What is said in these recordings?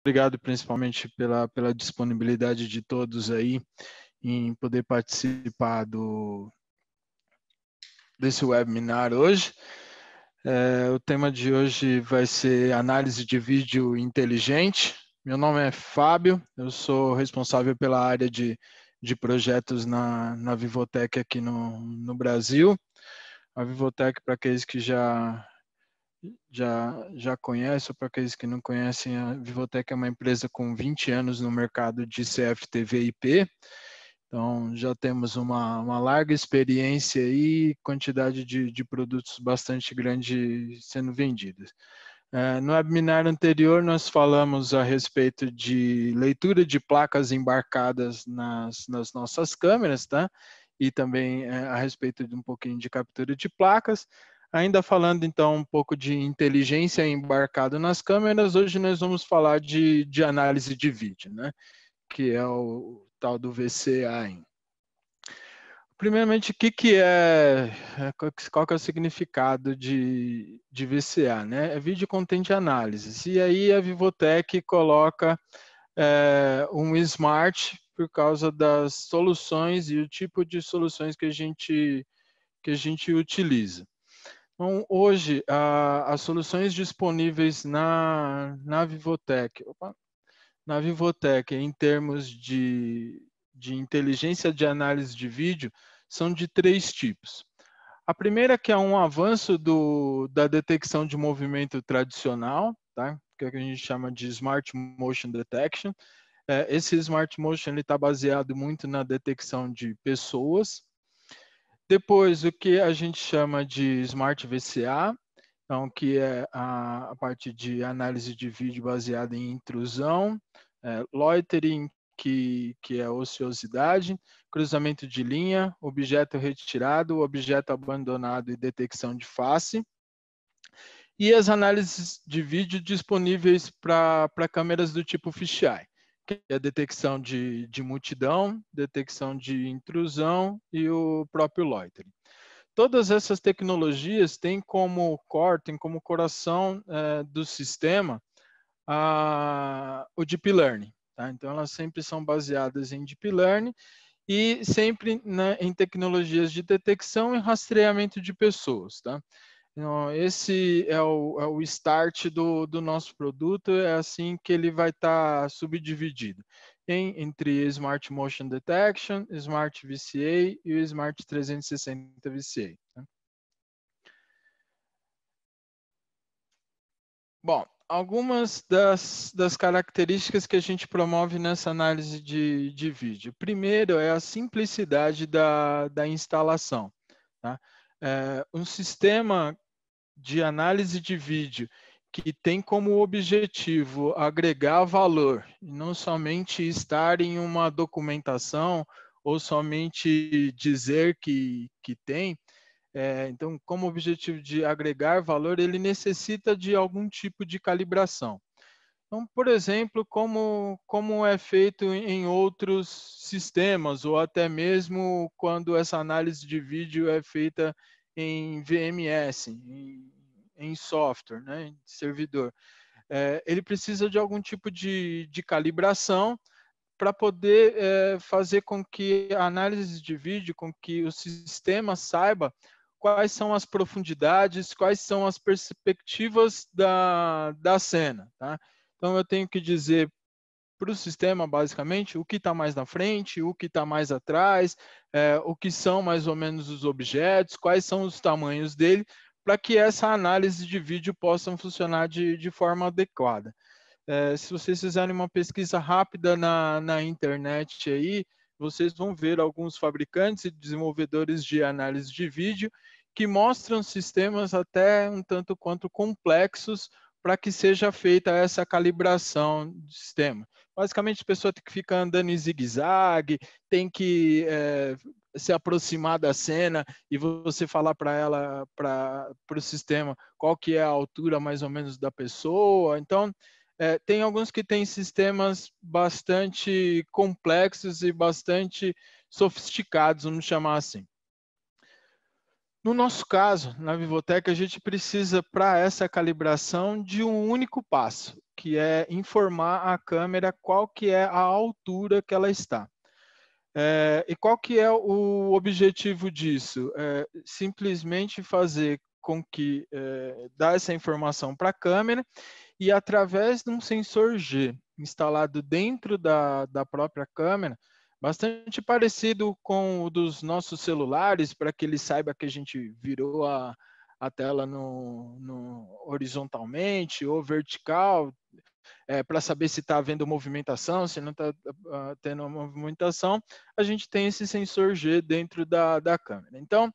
obrigado principalmente pela disponibilidade de todos aí em poder participar desse webinar hoje. O tema de hoje vai ser análise de vídeo inteligente. Meu nome é Fábio, eu sou responsável pela área de projetos na Vivotec aqui no Brasil. A Vivotec, para aqueles que já conhecem, ou para aqueles que não conhecem, a Vivotec é uma empresa com 20 anos no mercado de CFTV e IP. Então, já temos uma larga experiência e quantidade de produtos bastante grande sendo vendidos. No webinar anterior, nós falamos a respeito de leitura de placas embarcadas nas nossas câmeras, tá? E também a respeito de um pouquinho de captura de placas. Ainda falando, então, um pouco de inteligência embarcada nas câmeras, hoje nós vamos falar de análise de vídeo, né? Que é o tal do VCA. Primeiramente, qual que é o significado de VCA, né? É Video Content Analysis. E aí a Vivotec coloca um Smart por causa das soluções e o tipo de soluções que a gente utiliza. Então, hoje, as soluções disponíveis na Vivotec, em termos de inteligência de análise de vídeo, são de 3 tipos. A primeira que é um avanço da detecção de movimento tradicional, tá? Que é o que a gente chama de Smart Motion Detection. Esse Smart Motion está baseado muito na detecção de pessoas. Depois, o que a gente chama de Smart VCA, então, que é a parte de análise de vídeo baseada em intrusão, loitering, que é ociosidade, cruzamento de linha, objeto retirado, objeto abandonado e detecção de face. E as análises de vídeo disponíveis para câmeras do tipo fisheye, que é a detecção de multidão, detecção de intrusão e o próprio loitering. Todas essas tecnologias têm como core, têm como coração do sistema o Deep Learning. Tá? Então, elas sempre são baseadas em Deep Learning e sempre em tecnologias de detecção e rastreamento de pessoas. Tá? Então, esse é o start do nosso produto, é assim que ele vai estar subdividido entre Smart Motion Detection, Smart VCA e o Smart 360 VCA. Né? Bom, algumas das características que a gente promove nessa análise de vídeo. Primeiro é a simplicidade da instalação. Tá? Um sistema de análise de vídeo que tem como objetivo agregar valor, e não somente estar em uma documentação ou somente dizer que tem. Então, como objetivo de agregar valor, ele necessita de algum tipo de calibração. Então, por exemplo, como é feito em outros sistemas, ou até mesmo quando essa análise de vídeo é feita em VMS, em software, né, em servidor. Ele precisa de algum tipo de calibração para poder fazer com que a análise de vídeo, com que o sistema saiba quais são as profundidades, quais são as perspectivas da cena. Tá? Então, eu tenho que dizer para o sistema, basicamente, o que está mais na frente, o que está mais atrás, o que são mais ou menos os objetos, quais são os tamanhos dele, para que essa análise de vídeo possa funcionar de forma adequada. Se vocês fizerem uma pesquisa rápida na internet aí, vocês vão ver alguns fabricantes e desenvolvedores de análise de vídeo que mostram sistemas até um tanto quanto complexos para que seja feita essa calibração do sistema. Basicamente, a pessoa tem que ficar andando em zigue-zague, tem que se aproximar da cena e você falar para ela, para o sistema, qual que é a altura mais ou menos da pessoa. Então, tem alguns que têm sistemas bastante complexos e bastante sofisticados, vamos chamar assim. No nosso caso, na Vivotec, a gente precisa, para essa calibração, de um único passo, que é informar a câmera qual que é a altura que ela está. E qual que é o objetivo disso? Simplesmente fazer com que dá essa informação para a câmera e através de um sensor G instalado dentro da própria câmera, bastante parecido com o dos nossos celulares, para que ele saiba que a gente virou a tela horizontalmente ou vertical, para saber se está havendo movimentação, se não está tendo movimentação, a gente tem esse sensor G dentro da câmera. Então,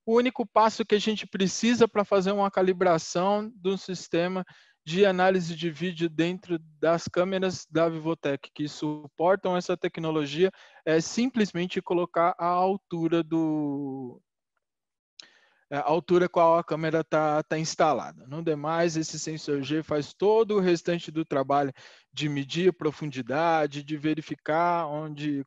o único passo que a gente precisa para fazer uma calibração do sistema de análise de vídeo dentro das câmeras da Vivotec que suportam essa tecnologia é simplesmente colocar a altura a altura qual a câmera está instalada. No demais, esse sensor G faz todo o restante do trabalho de medir a profundidade, de verificar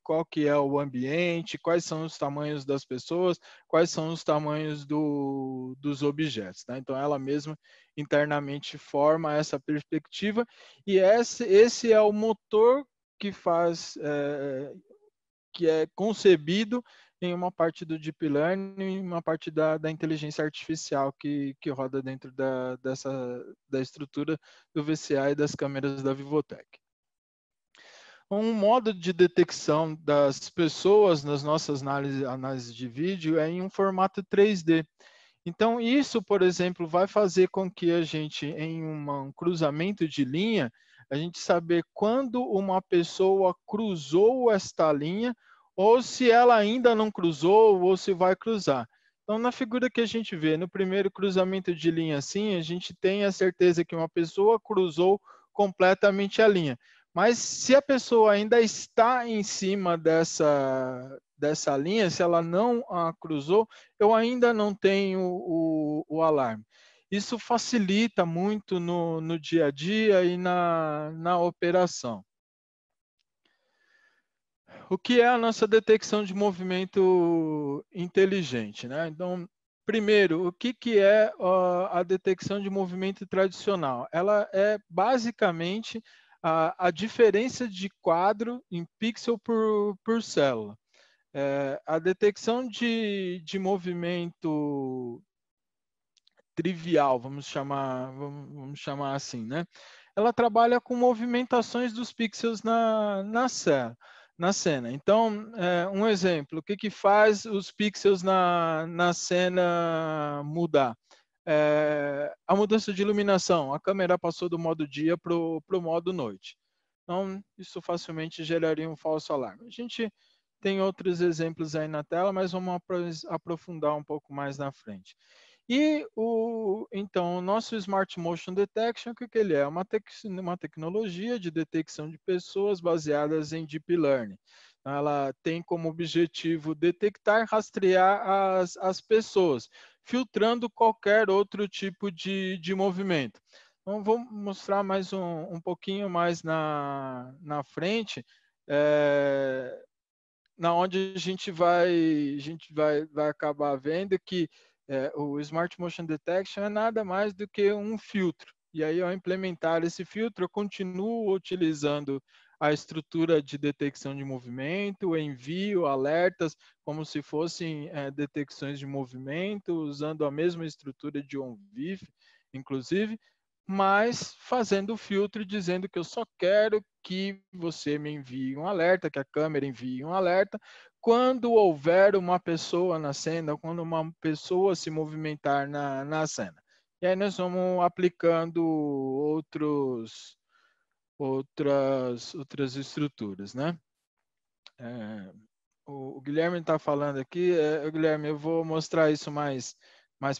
qual que é o ambiente, quais são os tamanhos das pessoas, quais são os tamanhos dos objetos. Tá? Então, ela mesma internamente forma essa perspectiva e esse é o motor que faz, que é concebido em uma parte do Deep Learning e uma parte da inteligência artificial que roda dentro da estrutura do VCA e das câmeras da Vivotec. Um modo de detecção das pessoas nas nossas análises de vídeo é em um formato 3D. Então, isso, por exemplo, vai fazer com que a gente, em um cruzamento de linha, a gente saber quando uma pessoa cruzou esta linha ou se ela ainda não cruzou ou se vai cruzar. Então, na figura que a gente vê, no primeiro cruzamento de linha assim, a gente tem a certeza que uma pessoa cruzou completamente a linha. Mas se a pessoa ainda está em cima dessa linha, se ela não a cruzou, eu ainda não tenho o alarme. Isso facilita muito no dia a dia e na operação. O que é a nossa detecção de movimento inteligente, né? Então, primeiro, o que é a detecção de movimento tradicional? Ela é basicamente a diferença de quadro em pixel por célula. A detecção de movimento trivial, vamos chamar assim, né? Ela trabalha com movimentações dos pixels na cena. Então, um exemplo, o que faz os pixels na cena mudar? A mudança de iluminação. A câmera passou do modo dia para o modo noite. Então, isso facilmente geraria um falso alarme. A gente tem outros exemplos aí na tela, mas vamos aprofundar um pouco mais na frente. E então, o nosso Smart Motion Detection, o que ele é? Uma tecnologia de detecção de pessoas baseadas em Deep Learning. Ela tem como objetivo detectar e rastrear as pessoas, filtrando qualquer outro tipo de movimento. Então, vou mostrar mais um pouquinho mais na frente, na onde a gente vai acabar vendo que o Smart Motion Detection é nada mais do que um filtro. E aí, ao implementar esse filtro, eu continuo utilizando a estrutura de detecção de movimento, envio alertas como se fossem detecções de movimento, usando a mesma estrutura de OnVIF, inclusive, mas fazendo o filtro dizendo que eu só quero que você me envie um alerta, que a câmera envie um alerta, quando houver uma pessoa na cena, quando uma pessoa se movimentar na cena. E aí nós vamos aplicando outras estruturas, né? O Guilherme está falando aqui, Guilherme, eu vou mostrar isso mais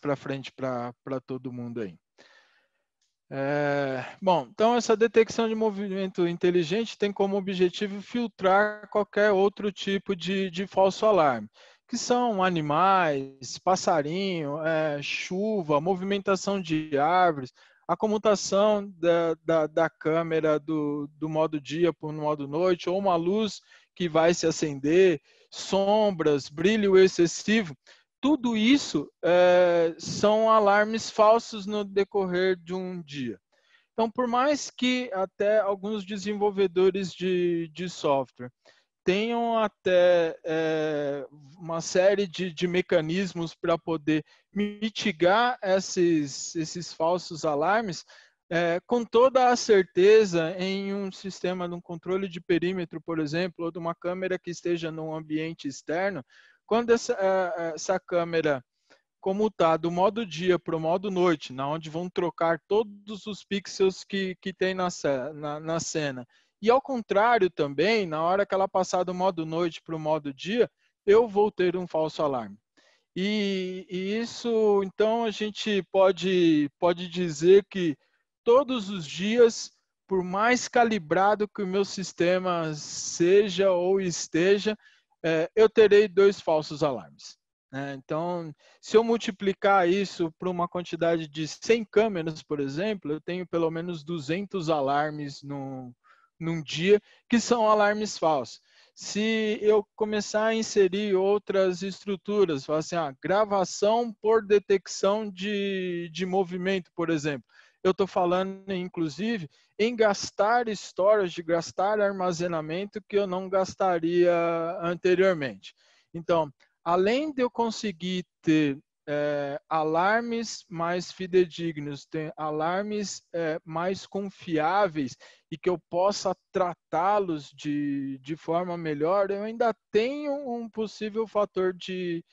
para frente para todo mundo aí. Bom, então essa detecção de movimento inteligente tem como objetivo filtrar qualquer outro tipo de falso alarme, que são animais, passarinho, chuva, movimentação de árvores, a comutação da câmera do modo dia para o modo noite, ou uma luz que vai se acender, sombras, brilho excessivo. Tudo isso são alarmes falsos no decorrer de um dia. Então, por mais que até alguns desenvolvedores de software tenham até uma série de mecanismos para poder mitigar esses falsos alarmes, com toda a certeza, em um sistema de um controle de perímetro, por exemplo, ou de uma câmera que esteja num ambiente externo, quando essa câmera comutar do modo dia para o modo noite, na onde vão trocar todos os pixels que tem na cena. E ao contrário também, na hora que ela passar do modo noite para o modo dia, eu vou ter um falso alarme. E isso, então, a gente pode dizer que todos os dias, por mais calibrado que o meu sistema seja ou esteja, eu terei 2 falsos alarmes. Então, se eu multiplicar isso por uma quantidade de 100 câmeras, por exemplo, eu tenho pelo menos 200 alarmes num dia, que são alarmes falsos. Se eu começar a inserir outras estruturas, falar assim, gravação por detecção de movimento, por exemplo. Eu estou falando, inclusive, em gastar storage, gastar armazenamento que eu não gastaria anteriormente. Então, além de eu conseguir ter alarmes mais fidedignos, ter alarmes mais confiáveis e que eu possa tratá-los de forma melhor, eu ainda tenho um possível fator de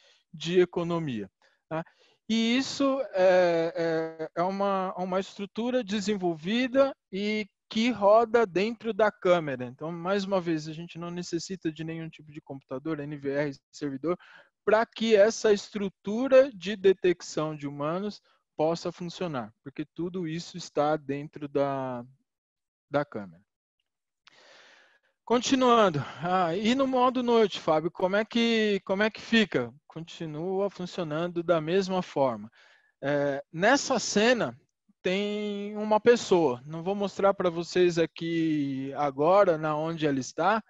economia. Tá? E isso é uma estrutura desenvolvida e que roda dentro da câmera. Então, mais uma vez, a gente não necessita de nenhum tipo de computador, NVR, servidor, para que essa estrutura de detecção de humanos possa funcionar, porque tudo isso está dentro da câmera. Continuando, e no modo noite, Fábio, como é que fica? Continua funcionando da mesma forma. Nessa cena tem uma pessoa, não vou mostrar para vocês aqui agora na onde ela está,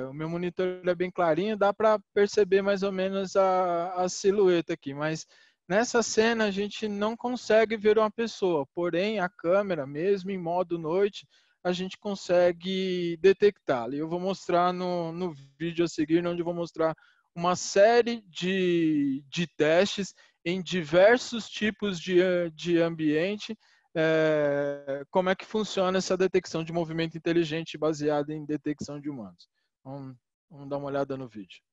o meu monitor é bem clarinho, dá para perceber mais ou menos a silhueta aqui, mas nessa cena a gente não consegue ver uma pessoa, porém a câmera, mesmo em modo noite, a gente consegue detectá-la. Eu vou mostrar no vídeo a seguir, onde eu vou mostrar uma série de testes em diversos tipos de ambiente, como é que funciona essa detecção de movimento inteligente baseada em detecção de humanos. Vamos dar uma olhada no vídeo.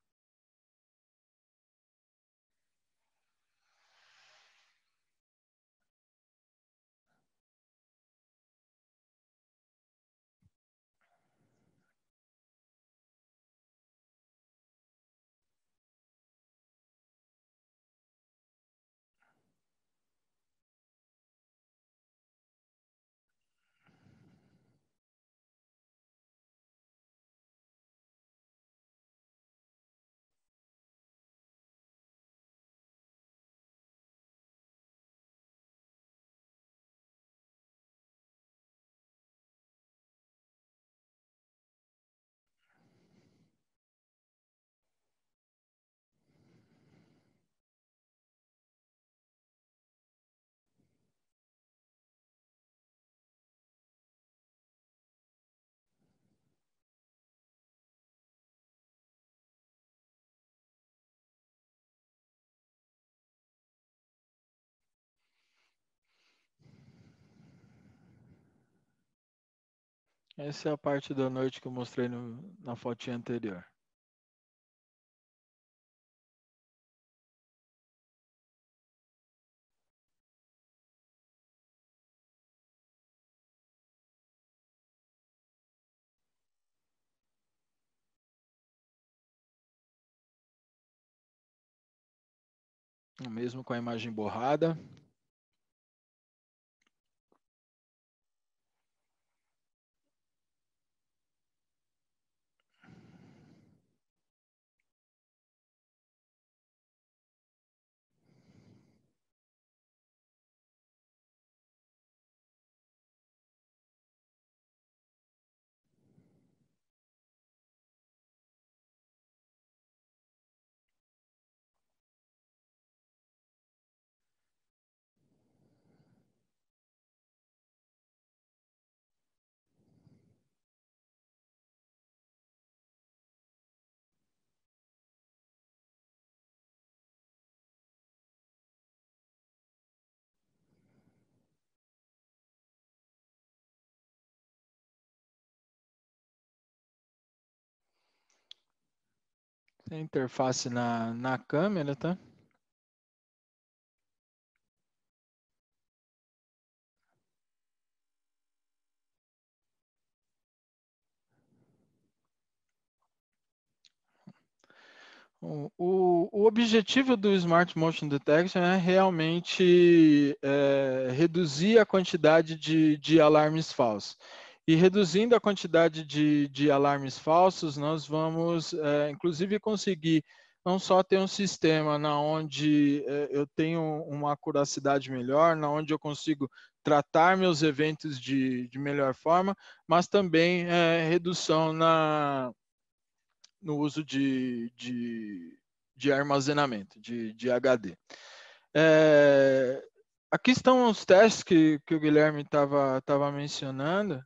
Essa é a parte da noite que eu mostrei na fotinha anterior. Mesmo com a imagem borrada. Tem interface na câmera, tá? O objetivo do Smart Motion Detection é realmente reduzir a quantidade de alarmes falsos. E reduzindo a quantidade de alarmes falsos, nós vamos, inclusive, conseguir não só ter um sistema na onde eu tenho uma acuracidade melhor, na onde eu consigo tratar meus eventos de melhor forma, mas também redução no uso de armazenamento, de HD. Aqui estão os testes que o Guilherme estava mencionando,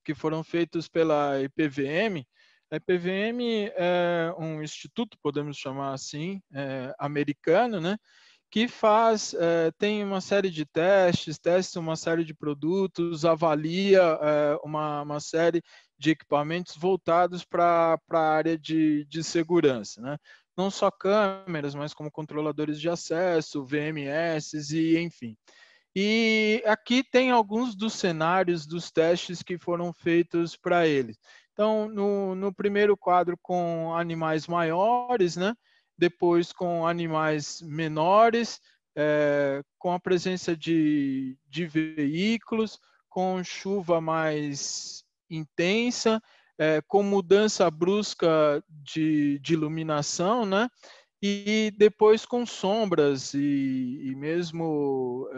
que foram feitos pela IPVM. A IPVM é um instituto, podemos chamar assim, americano, né? Que faz, tem uma série de testes, testa uma série de produtos, avalia uma série de equipamentos voltados para a área de segurança, né? Não só câmeras, mas como controladores de acesso, VMS e enfim. E aqui tem alguns dos cenários dos testes que foram feitos para eles. Então, no primeiro quadro com animais maiores, né? Depois com animais menores, com a presença de veículos, com chuva mais intensa, com mudança brusca de iluminação, né? E depois com sombras e mesmo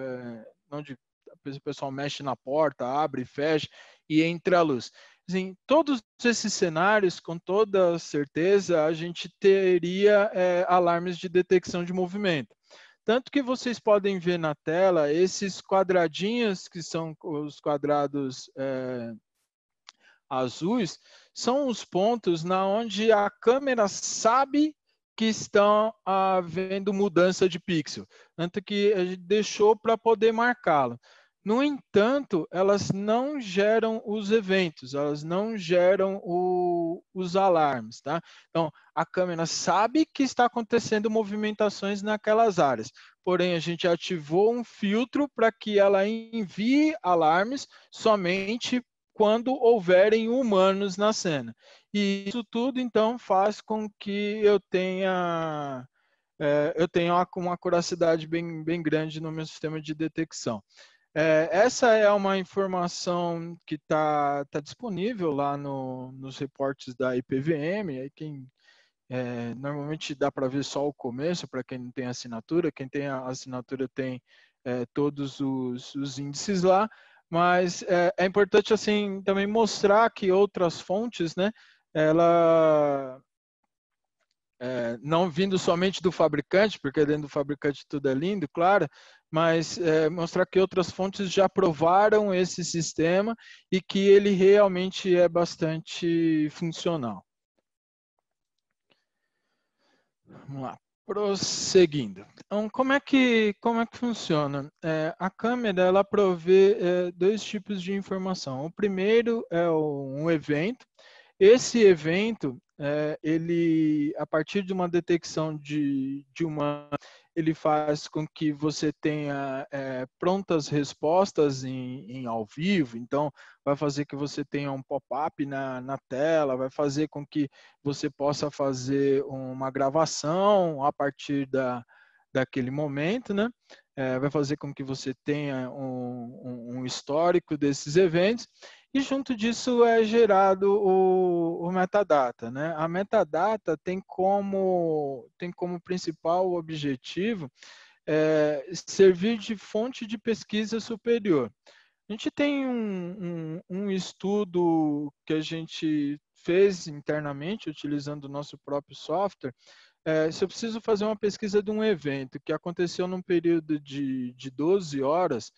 onde o pessoal mexe na porta, abre, fecha e entra a luz. Assim, todos esses cenários, com toda certeza, a gente teria alarmes de detecção de movimento. Tanto que vocês podem ver na tela esses quadradinhos, que são os quadrados azuis, são os pontos na onde a câmera sabe que estão havendo mudança de pixel, tanto que a gente deixou para poder marcá-lo. No entanto, elas não geram os eventos, elas não geram os alarmes, tá? Então, a câmera sabe que está acontecendo movimentações naquelas áreas, porém a gente ativou um filtro para que ela envie alarmes somente quando houverem humanos na cena. E isso tudo, então, faz com que eu tenha uma acuracidade bem grande no meu sistema de detecção. Essa é uma informação que está disponível lá nos reportes da IPVM. Aí normalmente dá para ver só o começo, para quem não tem assinatura. Quem tem a assinatura tem todos os índices lá. Mas é importante assim também mostrar que outras fontes, né, ela não vindo somente do fabricante, porque dentro do fabricante tudo é lindo, claro, mas mostrar que outras fontes já provaram esse sistema e que ele realmente é bastante funcional. Vamos lá, prosseguindo. Então, como é que funciona? A câmera, ela provê dois tipos de informação. O primeiro é um evento. Esse evento, ele, a partir de uma detecção de uma, ele faz com que você tenha prontas respostas em ao vivo. Então, vai fazer que você tenha um pop-up na tela, vai fazer com que você possa fazer uma gravação a partir daquele momento, né? Vai fazer com que você tenha um histórico desses eventos. E junto disso é gerado o metadata, né? A metadata tem como principal objetivo servir de fonte de pesquisa superior. A gente tem um estudo que a gente fez internamente, utilizando o nosso próprio software. Se eu preciso fazer uma pesquisa de um evento que aconteceu num período de 12 horas,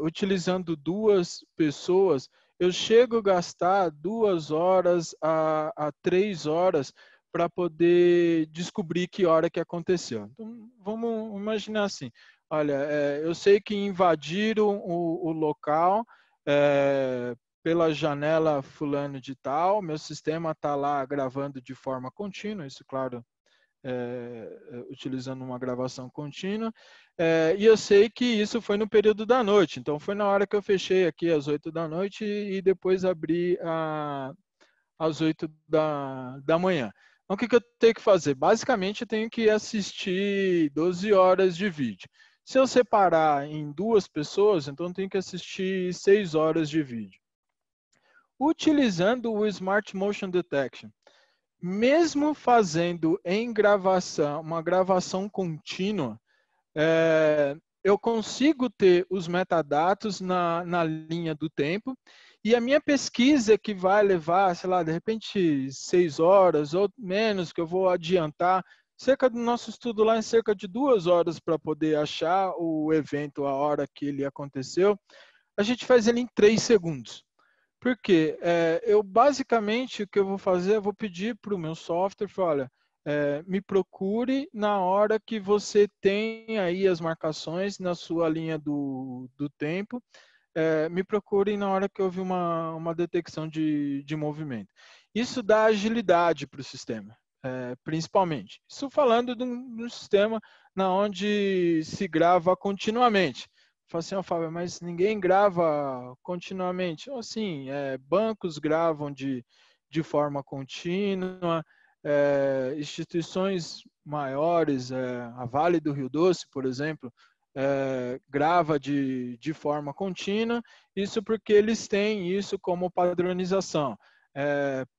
utilizando duas pessoas, eu chego a gastar 2 horas a 3 horas para poder descobrir que hora que aconteceu. Então, vamos imaginar assim, olha, eu sei que invadiram o local pela janela fulano de tal, meu sistema está lá gravando de forma contínua, isso, claro, utilizando uma gravação contínua, e eu sei que isso foi no período da noite, então foi na hora que eu fechei aqui às 8 da noite e depois abri às 8 da manhã. Então, o que eu tenho que fazer? Basicamente, eu tenho que assistir 12 horas de vídeo. Se eu separar em 2 pessoas, então eu tenho que assistir 6 horas de vídeo. Utilizando o Smart Motion Detection, mesmo fazendo em gravação, uma gravação contínua, eu consigo ter os metadados na linha do tempo, e a minha pesquisa que vai levar, sei lá, de repente 6 horas ou menos, que eu vou adiantar, cerca do nosso estudo lá em cerca de 2 horas para poder achar o evento, a hora que ele aconteceu, a gente faz ele em 3 segundos. Por quê? Eu basicamente o que eu vou fazer, eu vou pedir para o meu software, olha, me procure na hora que você tem aí as marcações na sua linha do tempo, me procure na hora que houve uma detecção de movimento. Isso dá agilidade para o sistema, principalmente. Isso falando de um sistema na onde se grava continuamente. Fala assim, Fábio, mas ninguém grava continuamente. Assim, bancos gravam de forma contínua, instituições maiores, a Vale do Rio Doce, por exemplo, grava de forma contínua, isso porque eles têm isso como padronização.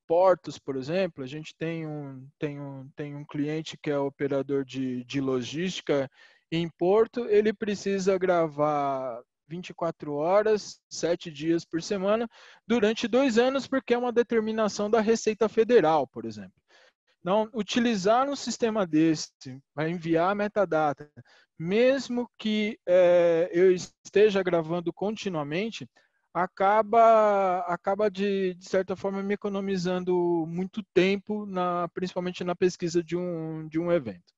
Portos, por exemplo, a gente tem um cliente que é operador de logística em Porto, ele precisa gravar 24 horas, 7 dias por semana, durante 2 anos, porque é uma determinação da Receita Federal, por exemplo. Então, utilizar um sistema desse para enviar metadata, mesmo que eu esteja gravando continuamente, acaba de certa forma, me economizando muito tempo, principalmente na pesquisa de um evento.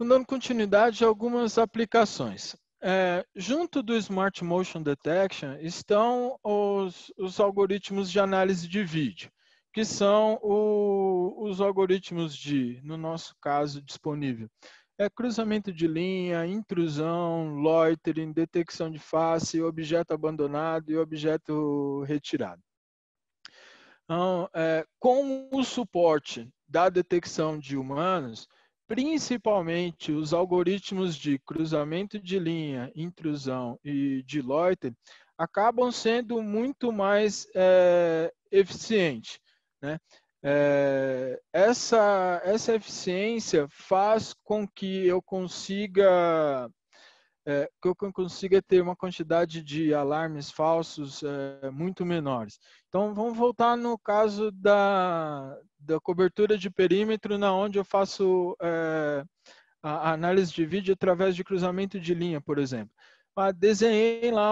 Dando continuidade a algumas aplicações. Junto do Smart Motion Detection estão os algoritmos de análise de vídeo, que são os algoritmos no nosso caso, disponível. Cruzamento de linha, intrusão, loitering, detecção de face, objeto abandonado e objeto retirado. Então, com o suporte da detecção de humanos, principalmente os algoritmos de cruzamento de linha, intrusão e de loitering, acabam sendo muito mais eficientes, né? Essa eficiência faz com que eu consiga ter uma quantidade de alarmes falsos muito menores. Então, vamos voltar no caso da cobertura de perímetro, na onde eu faço a análise de vídeo através de cruzamento de linha, por exemplo. Desenhei lá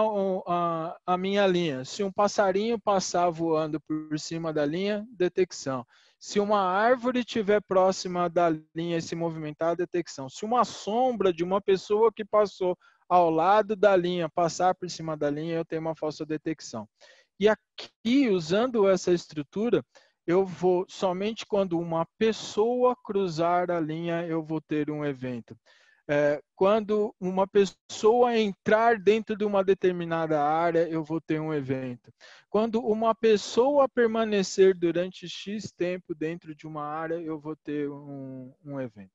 a minha linha. Se um passarinho passar voando por cima da linha, detecção. Se uma árvore estiver próxima da linha e se movimentar, detecção. Se uma sombra de uma pessoa que passou ao lado da linha passar por cima da linha, eu tenho uma falsa detecção. E aqui, usando essa estrutura, eu vou, somente quando uma pessoa cruzar a linha, eu vou ter um evento. Quando uma pessoa entrar dentro de uma determinada área, eu vou ter um evento. Quando uma pessoa permanecer durante X tempo dentro de uma área, eu vou ter um evento.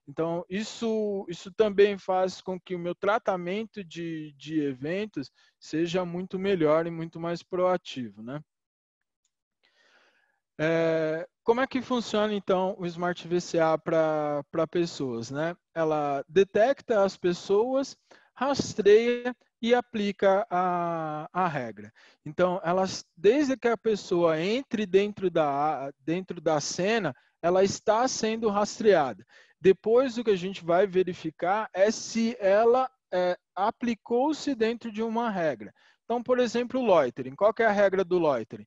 Então, isso também faz com que o meu tratamento de eventos seja muito melhor e muito mais proativo, né? Como é que funciona, então, o Smart VCA para pessoas, né? Ela detecta as pessoas, rastreia e aplica a regra. Então, desde que a pessoa entre dentro da cena, ela está sendo rastreada. Depois, o que a gente vai verificar é se ela aplicou-se dentro de uma regra. Então, por exemplo, o loitering. Qual que é a regra do loitering?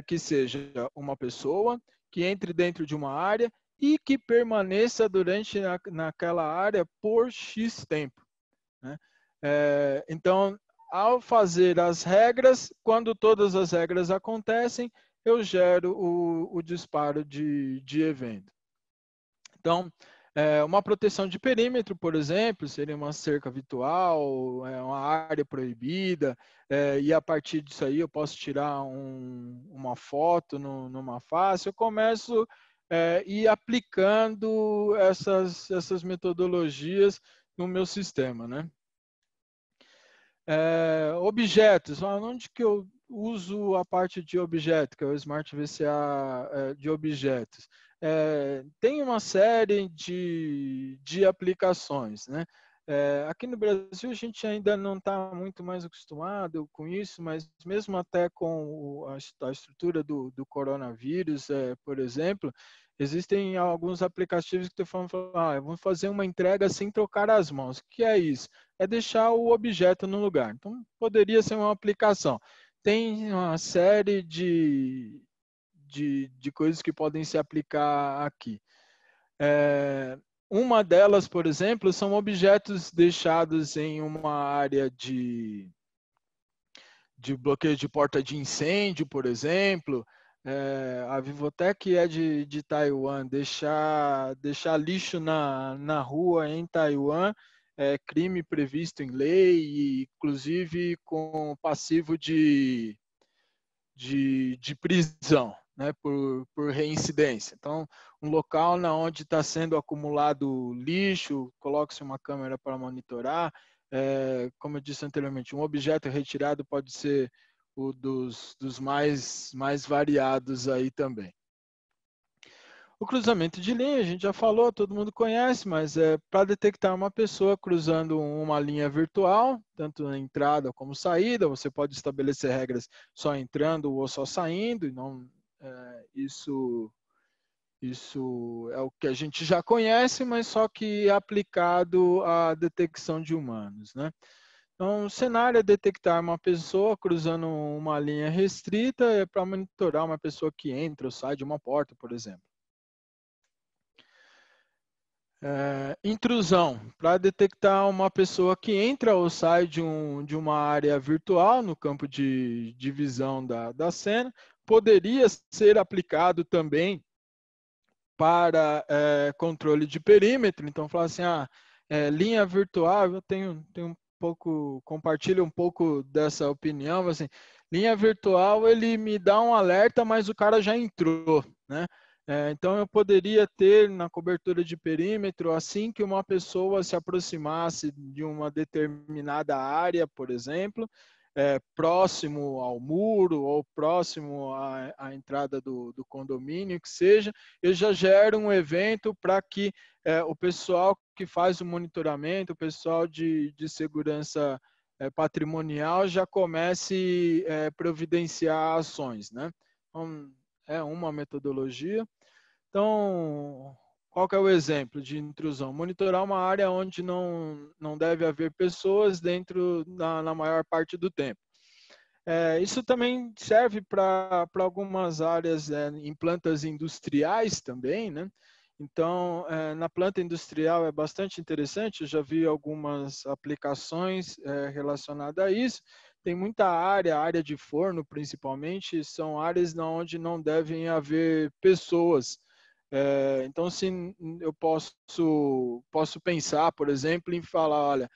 Que seja uma pessoa que entre dentro de uma área e que permaneça naquela área por X tempo, né? Então, ao fazer as regras, quando todas as regras acontecem, eu gero o disparo de evento. Então, uma proteção de perímetro, por exemplo, seria uma cerca virtual, uma área proibida, e a partir disso aí eu posso tirar uma foto numa face. Eu começo a ir aplicando essas metodologias no meu sistema, né? Objetos, onde que eu uso a parte de objeto, que é o Smart VCA de objetos? Tem uma série de aplicações, né? Aqui no Brasil a gente ainda não está muito mais acostumado com isso, mas mesmo até com a estrutura do coronavírus, por exemplo, existem alguns aplicativos que estão falando, vamos fazer uma entrega sem trocar as mãos. O que é isso? É deixar o objeto no lugar. Então, poderia ser uma aplicação. Tem uma série de coisas que podem se aplicar aqui. Uma delas, por exemplo, são objetos deixados em uma área de bloqueio de porta de incêndio, por exemplo. A Vivotec é de Taiwan. Deixar lixo na rua em Taiwan é crime previsto em lei, inclusive com passivo de prisão, né, por reincidência. Então, um local onde está sendo acumulado lixo, coloque-se uma câmera para monitorar. Como eu disse anteriormente, um objeto retirado pode ser o dos mais variados aí também. O cruzamento de linha, a gente já falou, todo mundo conhece, mas é para detectar uma pessoa cruzando uma linha virtual, tanto na entrada como saída. Você pode estabelecer regras só entrando ou só saindo. Não, isso é o que a gente já conhece, mas só que aplicado à detecção de humanos, né? Então, o cenário é detectar uma pessoa cruzando uma linha restrita para monitorar uma pessoa que entra ou sai de uma porta, por exemplo. Intrusão, para detectar uma pessoa que entra ou sai de uma área virtual no campo de visão da cena. Poderia ser aplicado também para controle de perímetro. Então, falar assim, linha virtual, eu tenho um pouco, compartilho um pouco dessa opinião, assim, linha virtual, ele me dá um alerta, mas o cara já entrou, né? Então, eu poderia ter na cobertura de perímetro, assim que uma pessoa se aproximasse de uma determinada área, por exemplo, próximo ao muro ou próximo à entrada do condomínio, que seja, eu já gero um evento para que o pessoal que faz o monitoramento, o pessoal de segurança patrimonial já comece a providenciar ações, né? Então, é uma metodologia. Então, qual que é o exemplo de intrusão? Monitorar uma área onde não deve haver pessoas dentro na maior parte do tempo. Isso também serve para algumas áreas em plantas industriais também, né? Então, na planta industrial é bastante interessante, eu já vi algumas aplicações relacionadas a isso. Tem muita área de forno principalmente, são áreas onde não devem haver pessoas. Então, se eu posso pensar, por exemplo, em falar, olha,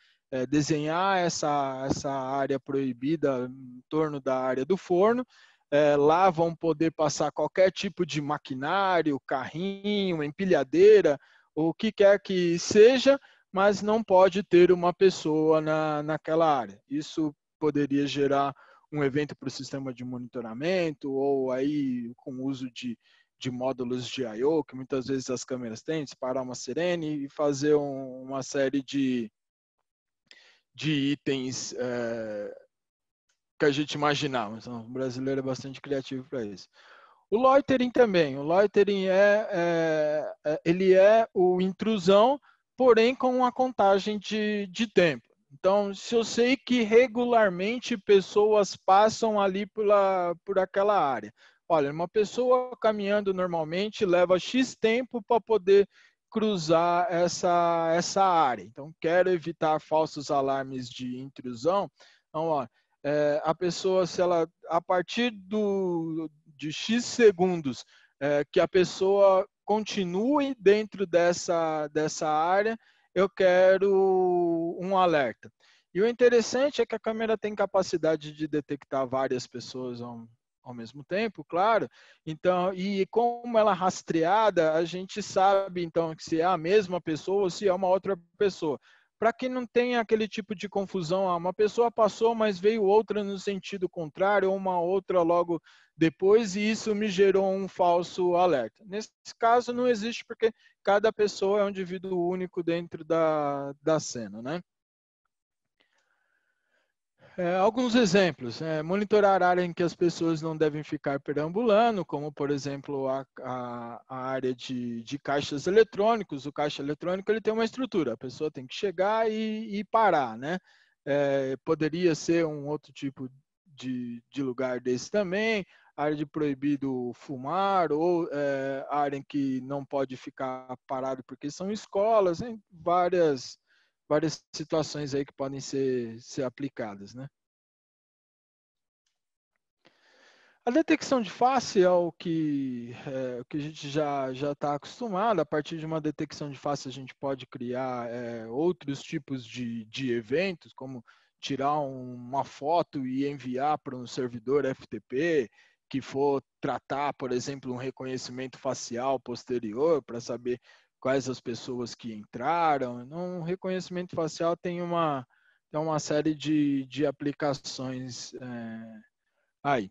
desenhar essa área proibida em torno da área do forno. Lá vão poder passar qualquer tipo de maquinário, carrinho, empilhadeira, o que quer que seja, mas não pode ter uma pessoa naquela área. Isso poderia gerar um evento para o sistema de monitoramento, ou aí com o uso de módulos de I/O, que muitas vezes as câmeras têm, disparar uma sirene e fazer uma série de itens que a gente imaginava. Então, o brasileiro é bastante criativo para isso. O loitering também. O loitering ele é o intrusão, porém com uma contagem de tempo. Então, se eu sei que regularmente pessoas passam ali por aquela área. Olha, uma pessoa caminhando normalmente leva X tempo para poder cruzar essa área. Então, quero evitar falsos alarmes de intrusão. Então, ó, a pessoa, se ela, a partir de X segundos, que a pessoa continue dentro dessa área, eu quero um alerta. E o interessante é que a câmera tem capacidade de detectar várias pessoas ao mesmo tempo, claro. Então, e como ela é rastreada, a gente sabe então se é a mesma pessoa ou se é uma outra pessoa. Para que não tenha aquele tipo de confusão, uma pessoa passou, mas veio outra no sentido contrário, ou uma outra logo depois, e isso me gerou um falso alerta. Nesse caso, não existe, porque cada pessoa é um indivíduo único dentro da cena, né? Alguns exemplos. Monitorar a área em que as pessoas não devem ficar perambulando, como, por exemplo, a área de caixas eletrônicos. O caixa eletrônico ele tem uma estrutura, a pessoa tem que chegar e parar, né? Poderia ser um outro tipo de lugar desse também, área de proibido fumar, ou área em que não pode ficar parado porque são escolas, hein? Várias situações aí que podem ser aplicadas, né? A detecção de face é o que a gente já está acostumado. A partir de uma detecção de face, a gente pode criar outros tipos de eventos, como tirar uma foto e enviar para um servidor FTP, que for tratar, por exemplo, um reconhecimento facial posterior para saber quais as pessoas que entraram. Um reconhecimento facial tem uma série de aplicações aí.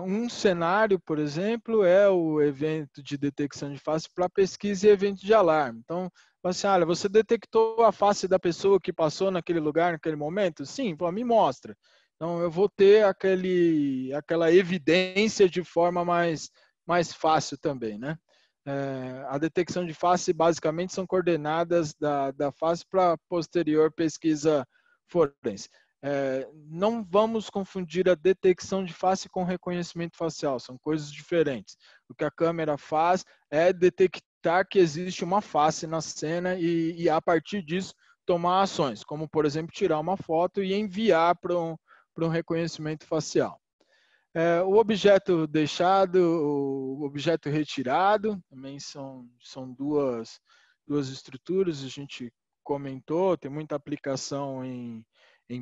Um cenário, por exemplo, é o evento de detecção de face para pesquisa e evento de alarme. Então, assim, olha, você detectou a face da pessoa que passou naquele lugar, naquele momento? Sim, me mostra. Então, eu vou ter aquela evidência de forma mais fácil também, né? A detecção de face, basicamente, são coordenadas da face para posterior pesquisa forense. Não vamos confundir a detecção de face com reconhecimento facial, são coisas diferentes. O que a câmera faz é detectar que existe uma face na cena e a partir disso, tomar ações, como, por exemplo, tirar uma foto e enviar para um reconhecimento facial. O objeto deixado, o objeto retirado, também são duas estruturas, a gente comentou, tem muita aplicação em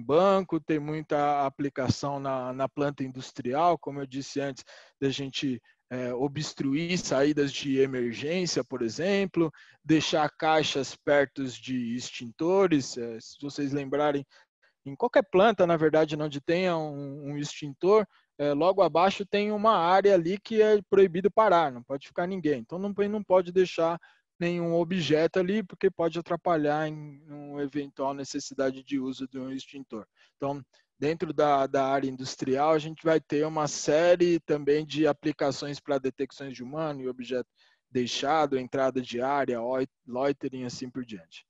banco, tem muita aplicação na planta industrial, como eu disse antes, da gente obstruir saídas de emergência, por exemplo, deixar caixas perto de extintores, se vocês lembrarem, em qualquer planta, na verdade, onde tenha um extintor, logo abaixo tem uma área ali que é proibido parar, não pode ficar ninguém. Então não pode deixar nenhum objeto ali, porque pode atrapalhar em uma eventual necessidade de uso de um extintor. Então, dentro da área industrial, a gente vai ter uma série também de aplicações para detecções de humano e objeto deixado, entrada de área, loitering, assim por diante.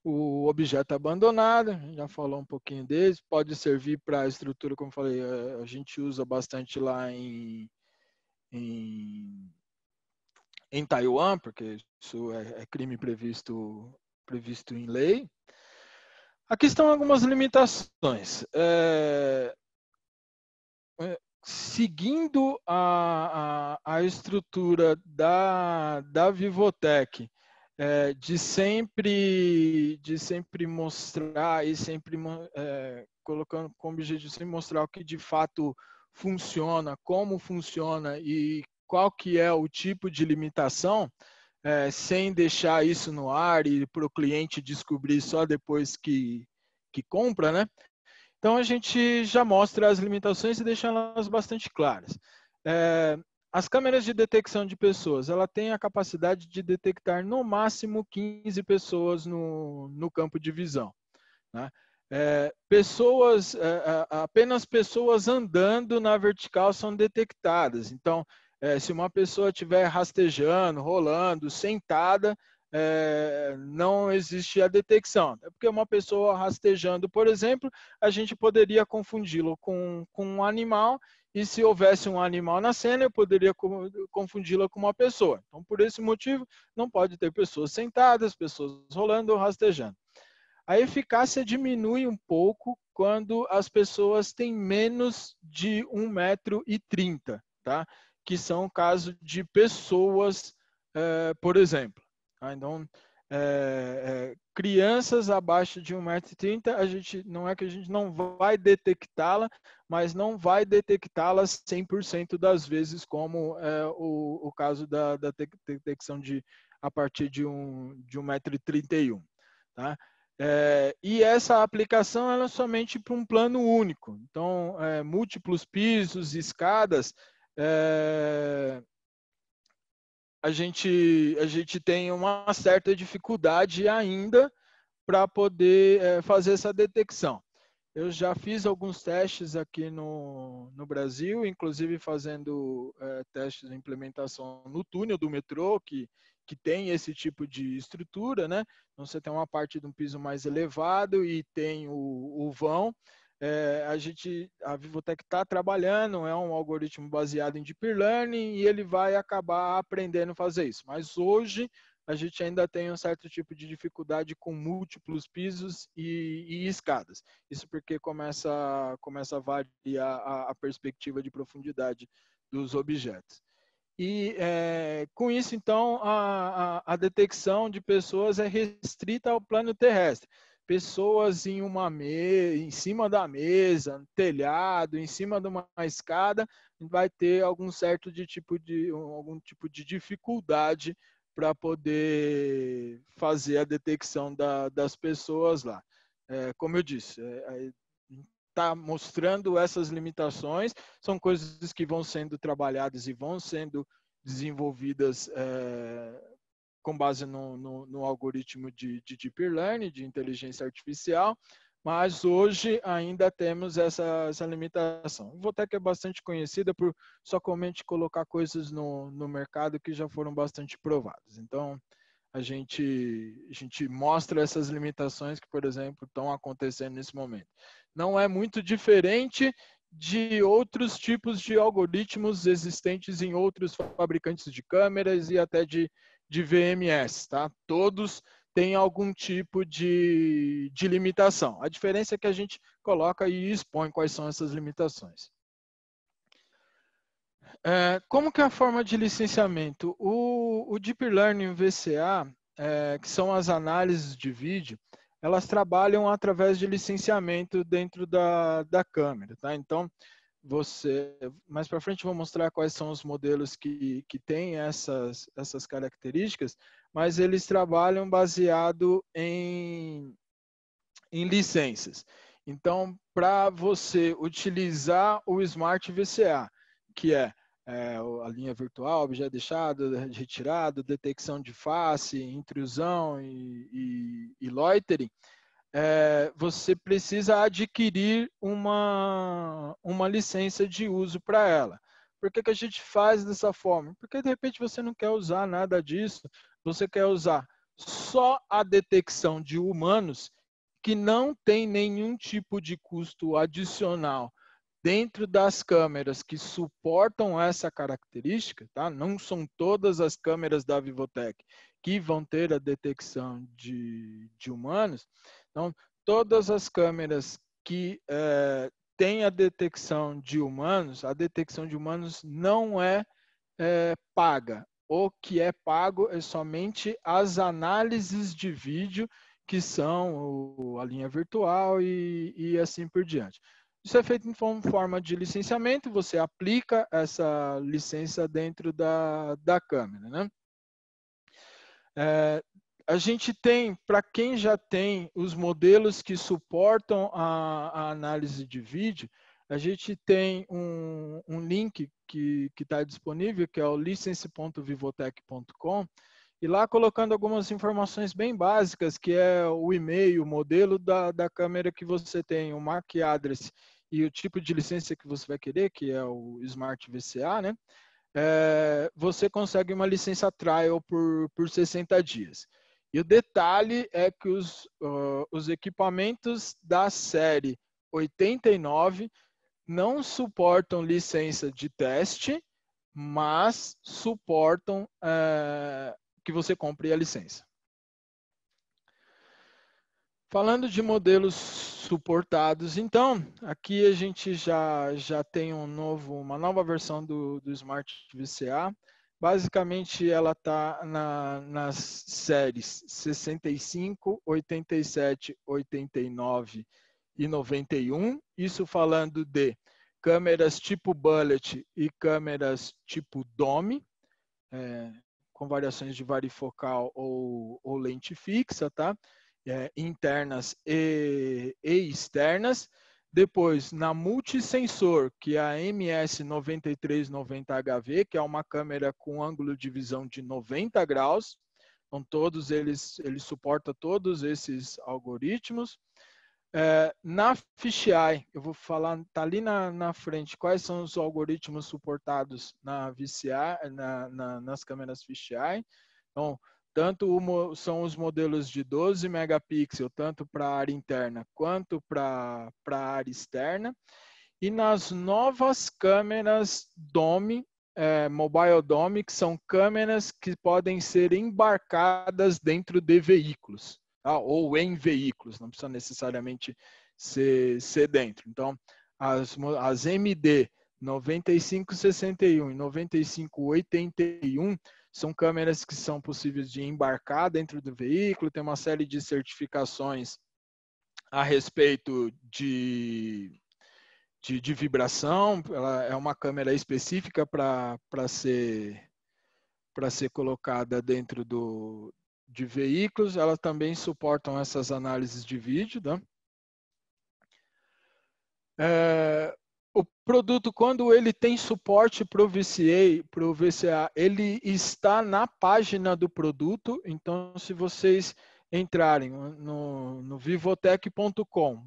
O objeto abandonado, já falou um pouquinho dele, pode servir para a estrutura, como falei, a gente usa bastante lá em, em Taiwan, porque isso é crime previsto em lei. Aqui estão algumas limitações. Seguindo a estrutura da Vivotec, de sempre mostrar e sempre colocando como objetivo sempre mostrar o que de fato funciona, como funciona e qual que é o tipo de limitação, sem deixar isso no ar e para o cliente descobrir só depois que compra, né? Então, a gente já mostra as limitações e deixa elas bastante claras. As câmeras de detecção de pessoas, ela tem a capacidade de detectar no máximo 15 pessoas no campo de visão, né? Apenas pessoas andando na vertical são detectadas. Então, se uma pessoa estiver rastejando, rolando, sentada, não existe a detecção. É porque uma pessoa rastejando, por exemplo, a gente poderia confundi-lo com um animal, e se houvesse um animal na cena, eu poderia confundi-la com uma pessoa. Então, por esse motivo, não pode ter pessoas sentadas, pessoas rolando ou rastejando. A eficácia diminui um pouco quando as pessoas têm menos de 1,30 m, tá? Que são casos de pessoas, por exemplo. Tá? Então, crianças abaixo de 1,30 m, não é que a gente não vai detectá-la, mas não vai detectá-la 100% das vezes, como é o caso da detecção a partir de 1,31 m. Tá? E essa aplicação ela é somente para um plano único. Então, múltiplos pisos, escadas, a gente tem uma certa dificuldade ainda para poder fazer essa detecção. Eu já fiz alguns testes aqui no Brasil, inclusive fazendo testes de implementação no túnel do metrô, que tem esse tipo de estrutura, né? Então, você tem uma parte de um piso mais elevado e tem o vão. A Vivotec está trabalhando, é um algoritmo baseado em Deep Learning e ele vai acabar aprendendo a fazer isso. Mas hoje a gente ainda tem um certo tipo de dificuldade com múltiplos pisos e escadas. Isso porque começa a variar a perspectiva de profundidade dos objetos. E com isso, então, a detecção de pessoas é restrita ao plano terrestre. Pessoas em cima da mesa, no telhado, em cima de uma escada, vai ter algum tipo de dificuldade para poder fazer a detecção das pessoas lá. Como eu disse, está mostrando essas limitações, são coisas que vão sendo trabalhadas e vão sendo desenvolvidas com base no algoritmo de Deep Learning, de inteligência artificial, mas hoje ainda temos essa limitação. A Vivotec é bastante conhecida por somente colocar coisas no mercado que já foram bastante provadas. Então, a gente mostra essas limitações que, por exemplo, estão acontecendo nesse momento. Não é muito diferente de outros tipos de algoritmos existentes em outros fabricantes de câmeras e até de VMS, tá? Todos têm algum tipo de limitação. A diferença é que a gente coloca e expõe quais são essas limitações. Como que é a forma de licenciamento? O Deep Learning VCA, que são as análises de vídeo, elas trabalham através de licenciamento dentro da câmera, tá? Então, mais para frente eu vou mostrar quais são os modelos que têm essas características, mas eles trabalham baseado em licenças. Então, para você utilizar o Smart VCA, que é a linha virtual, objeto deixado, retirado, detecção de face, intrusão e loitering, você precisa adquirir uma licença de uso para ela. Por que a gente faz dessa forma? Porque, de repente, você não quer usar nada disso, você quer usar só a detecção de humanos que não tem nenhum tipo de custo adicional dentro das câmeras que suportam essa característica, tá? Não são todas as câmeras da Vivotec que vão ter a detecção de humanos. Então, todas as câmeras que têm a detecção de humanos, a detecção de humanos não é paga. O que é pago é somente as análises de vídeo, que são a linha virtual e assim por diante. Isso é feito em forma de licenciamento, você aplica essa licença dentro da câmera, né? A gente tem, para quem já tem os modelos que suportam a análise de vídeo, a gente tem um link que está disponível, que é o license.vivotec.com, e lá colocando algumas informações bem básicas, que é o e-mail, o modelo da câmera que você tem, o MAC address e o tipo de licença que você vai querer, que é o Smart VCA, né? Você consegue uma licença trial por 60 dias. E o detalhe é que os equipamentos da série 89 não suportam licença de teste, mas suportam que você compre a licença. Falando de modelos suportados, então, aqui a gente já tem uma nova versão do Smart VCA. Basicamente, ela está nas séries 65, 87, 89 e 91. Isso falando de câmeras tipo bullet e câmeras tipo dome, com variações de varifocal ou lente fixa, tá? Internas e externas. Depois, na multisensor, que é a MS9390HV, que é uma câmera com ângulo de visão de 90 graus. Então, todos eles suportam todos esses algoritmos. Na fisheye, eu vou falar, tá ali na frente, quais são os algoritmos suportados na VCA, nas câmeras fisheye. Então, são os modelos de 12 megapixels, tanto para a área interna quanto para a área externa. E nas novas câmeras DOME, Mobile DOME, que são câmeras que podem ser embarcadas dentro de veículos. Ou em veículos, não precisa necessariamente ser dentro. Então, as MD 9561 e 9581 são câmeras que são possíveis de embarcar dentro do veículo, tem uma série de certificações a respeito de vibração. Ela é uma câmera específica para ser colocada dentro de veículos. Elas também suportam essas análises de vídeo. Né? O produto, quando ele tem suporte para o VCA, ele está na página do produto. Então, se vocês entrarem no vivotec.com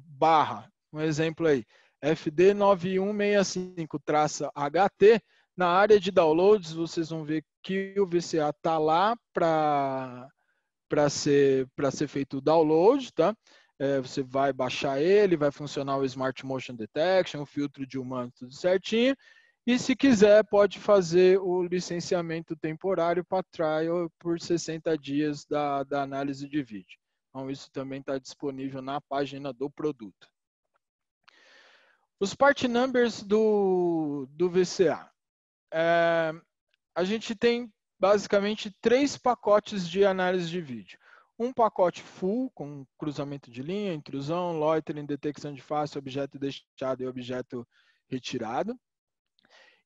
um exemplo aí, FD9165-HT, na área de downloads, vocês vão ver que o VCA está lá para ser feito o download, tá? Você vai baixar ele, vai funcionar o Smart Motion Detection, o filtro de humano, tudo certinho. E se quiser, pode fazer o licenciamento temporário para trial por 60 dias da análise de vídeo. Então, isso também está disponível na página do produto. Os part numbers do VCA. A gente tem basicamente 3 pacotes de análise de vídeo. Um pacote full, com cruzamento de linha, intrusão, loitering, detecção de face, objeto deixado e objeto retirado.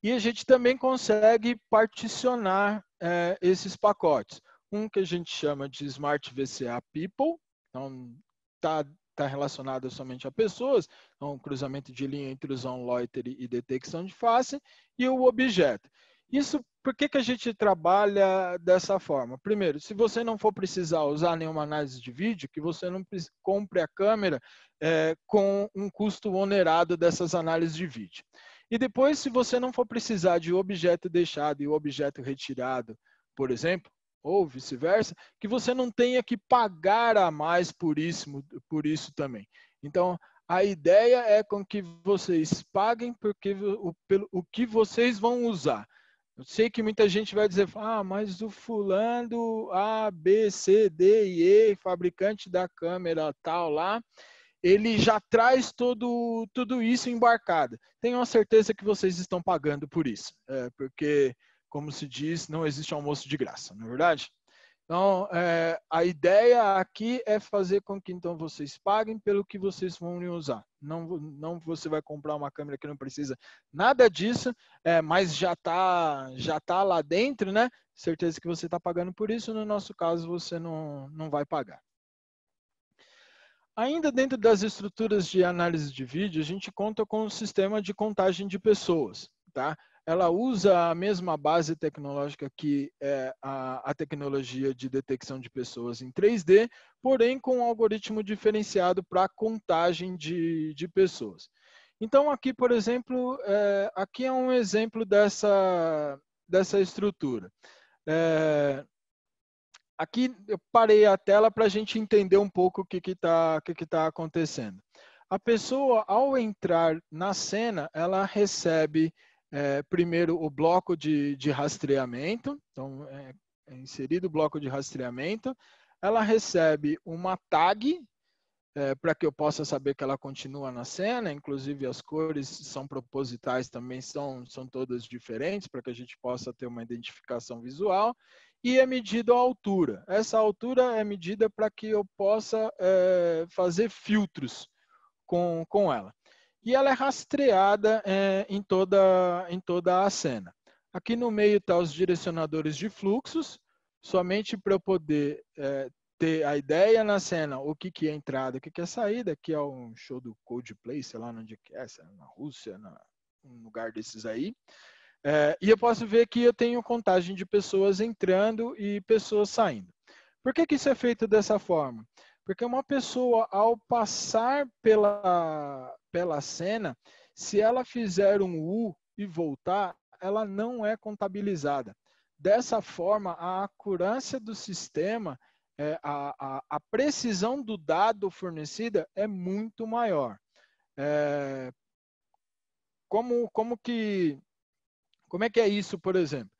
E a gente também consegue particionar esses pacotes. Um que a gente chama de Smart VCA People, então está relacionado somente a pessoas, então cruzamento de linha, intrusão, loitering e detecção de face, e o objeto. Isso, por que a gente trabalha dessa forma? Primeiro, se você não for precisar usar nenhuma análise de vídeo, que você não compre a câmera com um custo onerado dessas análises de vídeo. E depois, se você não for precisar de objeto deixado e objeto retirado, por exemplo, ou vice-versa, que você não tenha que pagar a mais por isso também. Então, a ideia é com que vocês paguem pelo que vocês vão usar. Eu sei que muita gente vai dizer, mas o fulano A, B, C, D e E, fabricante da câmera tal lá, ele já traz tudo isso embarcado. Tenho a certeza que vocês estão pagando por isso, porque, como se diz, não existe almoço de graça, não é verdade? Então, a ideia aqui é fazer com que então vocês paguem pelo que vocês vão usar. Não você vai comprar uma câmera que não precisa nada disso, mas já tá lá dentro, né? Certeza que você está pagando por isso. No nosso caso, você não vai pagar. Ainda dentro das estruturas de análise de vídeo, a gente conta com um sistema de contagem de pessoas, tá? Ela usa a mesma base tecnológica que é a tecnologia de detecção de pessoas em 3D, porém com um algoritmo diferenciado para contagem de pessoas. Então aqui, por exemplo, aqui é um exemplo dessa estrutura. Aqui eu parei a tela para a gente entender um pouco o que tá acontecendo. A pessoa, ao entrar na cena, ela recebe primeiro o bloco de rastreamento, então é inserido o bloco de rastreamento, ela recebe uma tag, para que eu possa saber que ela continua na cena, inclusive as cores são propositais também, são todas diferentes, para que a gente possa ter uma identificação visual, e é medida a altura. Essa altura é medida para que eu possa fazer filtros com ela. E ela é rastreada em toda a cena. Aqui no meio estão os direcionadores de fluxos, somente para eu poder ter a ideia na cena, o que é entrada, o que é saída. Aqui é um show do Coldplay, sei lá onde é, na Rússia, num lugar desses aí. E eu posso ver que eu tenho contagem de pessoas entrando e pessoas saindo. Por que isso é feito dessa forma? Porque uma pessoa, ao passar pela cena, se ela fizer um U e voltar, ela não é contabilizada. Dessa forma, a acurácia do sistema, a precisão do dado fornecida é muito maior. Como é que é isso, por exemplo?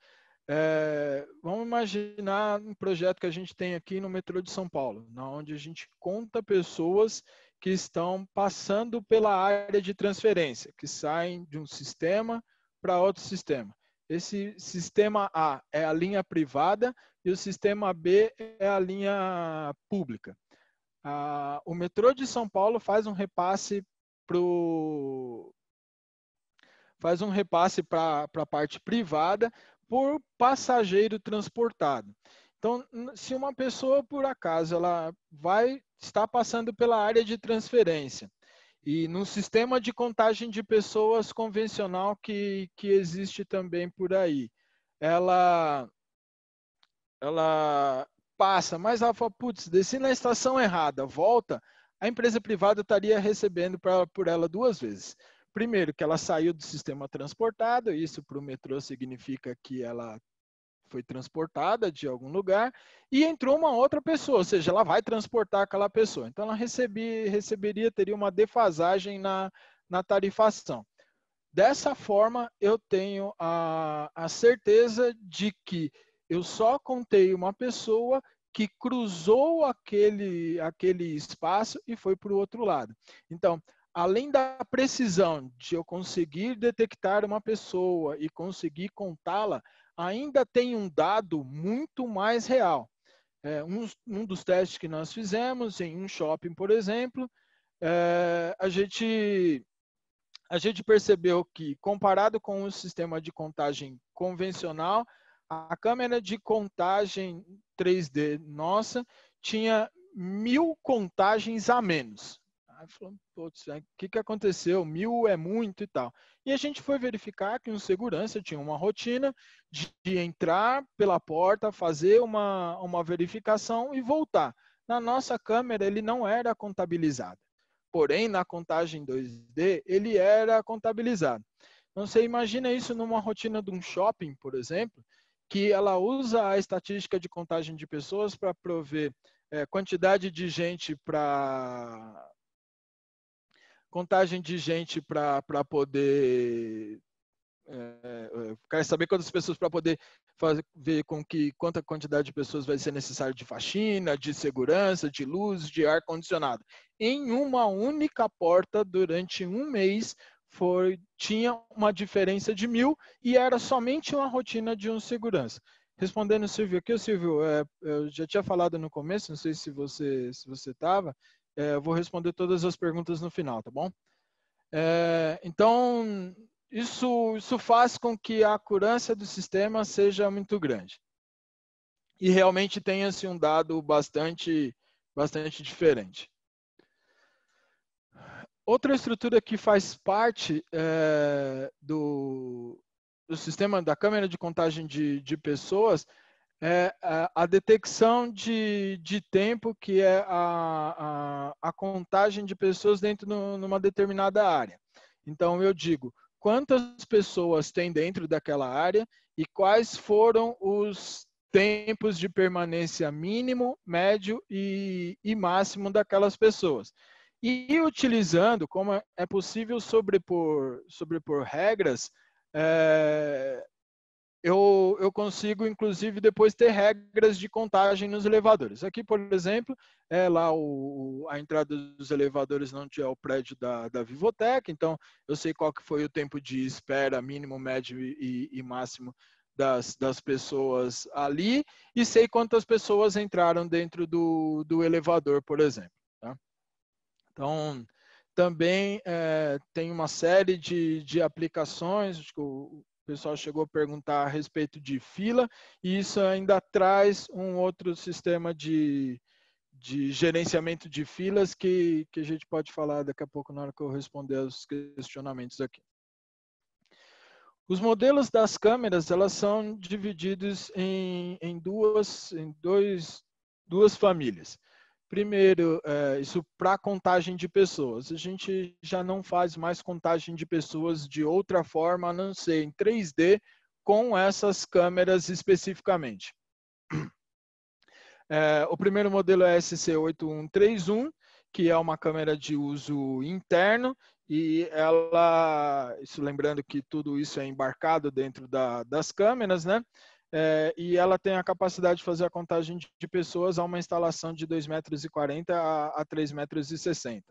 Vamos imaginar um projeto que a gente tem aqui no metrô de São Paulo, onde a gente conta pessoas que estão passando pela área de transferência, que saem de um sistema para outro sistema. Esse sistema A é a linha privada e o sistema B é a linha pública. O metrô de São Paulo faz um repasse para a parte privada por passageiro transportado. Então, se uma pessoa, por acaso, ela estar passando pela área de transferência e no sistema de contagem de pessoas convencional que existe também por aí, ela passa, mas ela fala, putz, desci na estação errada, volta, a empresa privada estaria recebendo por ela duas vezes. Primeiro, que ela saiu do sistema transportado, isso para o metrô significa que ela foi transportada de algum lugar e entrou uma outra pessoa, ou seja, ela vai transportar aquela pessoa. Então, ela teria uma defasagem na tarifação. Dessa forma, eu tenho a certeza de que eu só contei uma pessoa que cruzou aquele espaço e foi para o outro lado. Então, além da precisão de eu conseguir detectar uma pessoa e conseguir contá-la, ainda tem um dado muito mais real. Um dos testes que nós fizemos em um shopping, por exemplo, a gente percebeu que, comparado com o sistema de contagem convencional, a câmera de contagem 3D nossa tinha 1000 contagens a menos. Aí falou, putz, o que aconteceu? 1000 é muito e tal. E a gente foi verificar que um segurança tinha uma rotina de entrar pela porta, fazer uma verificação e voltar. Na nossa câmera, ele não era contabilizado. Porém, na contagem 2D, ele era contabilizado. Então, você imagina isso numa rotina de um shopping, por exemplo, que ela usa a estatística de contagem de pessoas para prover quantidade de gente para poder quer saber quantas pessoas para poder ver quanta quantidade de pessoas vai ser necessário de faxina, de segurança, de luz, de ar-condicionado. Em uma única porta, durante um mês, tinha uma diferença de 1000 e era somente uma rotina de um segurança. Respondendo o Silvio aqui, Silvio, eu já tinha falado no começo, não sei se você estava, eu vou responder todas as perguntas no final, tá bom? Então, isso faz com que a acurácia do sistema seja muito grande. E realmente tenha-se um dado bastante diferente. Outra estrutura que faz parte do sistema da câmera de contagem de pessoas é a detecção de tempo, que é a contagem de pessoas dentro numa determinada área. Então, eu digo, quantas pessoas tem dentro daquela área e quais foram os tempos de permanência mínimo, médio e máximo daquelas pessoas. E utilizando, como é possível sobrepor regras, eu consigo, inclusive, depois ter regras de contagem nos elevadores. Aqui, por exemplo, é lá a entrada dos elevadores não é o prédio da Vivotec, então eu sei qual que foi o tempo de espera mínimo, médio e máximo das pessoas ali e sei quantas pessoas entraram dentro do elevador, por exemplo. Tá? Então, também tem uma série de aplicações, acho que o pessoal chegou a perguntar a respeito de fila, e isso ainda traz um outro sistema de gerenciamento de filas que a gente pode falar daqui a pouco na hora que eu responder os questionamentos aqui. Os modelos das câmeras, elas são divididos em duas famílias. Primeiro, isso para contagem de pessoas. A gente já não faz mais contagem de pessoas de outra forma, a não ser em 3D, com essas câmeras especificamente. O primeiro modelo é SC8131, que é uma câmera de uso interno, e ela, isso lembrando que tudo isso é embarcado dentro das câmeras, né? E ela tem a capacidade de fazer a contagem de pessoas a uma instalação de 2,40 m a 3,60 m.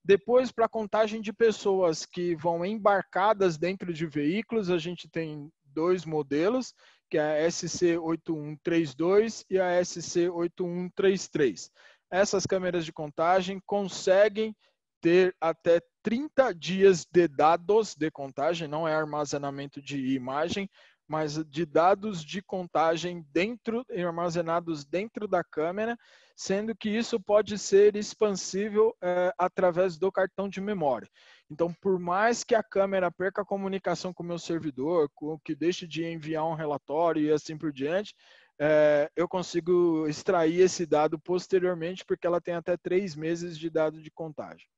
Depois, para a contagem de pessoas que vão embarcadas dentro de veículos, a gente tem dois modelos, que é a SC8132 e a SC8133. Essas câmeras de contagem conseguem ter até 30 dias de dados de contagem, não é armazenamento de imagem, mas de dados de contagem armazenados dentro da câmera, sendo que isso pode ser expansível através do cartão de memória. Então, por mais que a câmera perca a comunicação com o meu servidor, que deixe de enviar um relatório e assim por diante, eu consigo extrair esse dado posteriormente, porque ela tem até 3 meses de dado de contagem.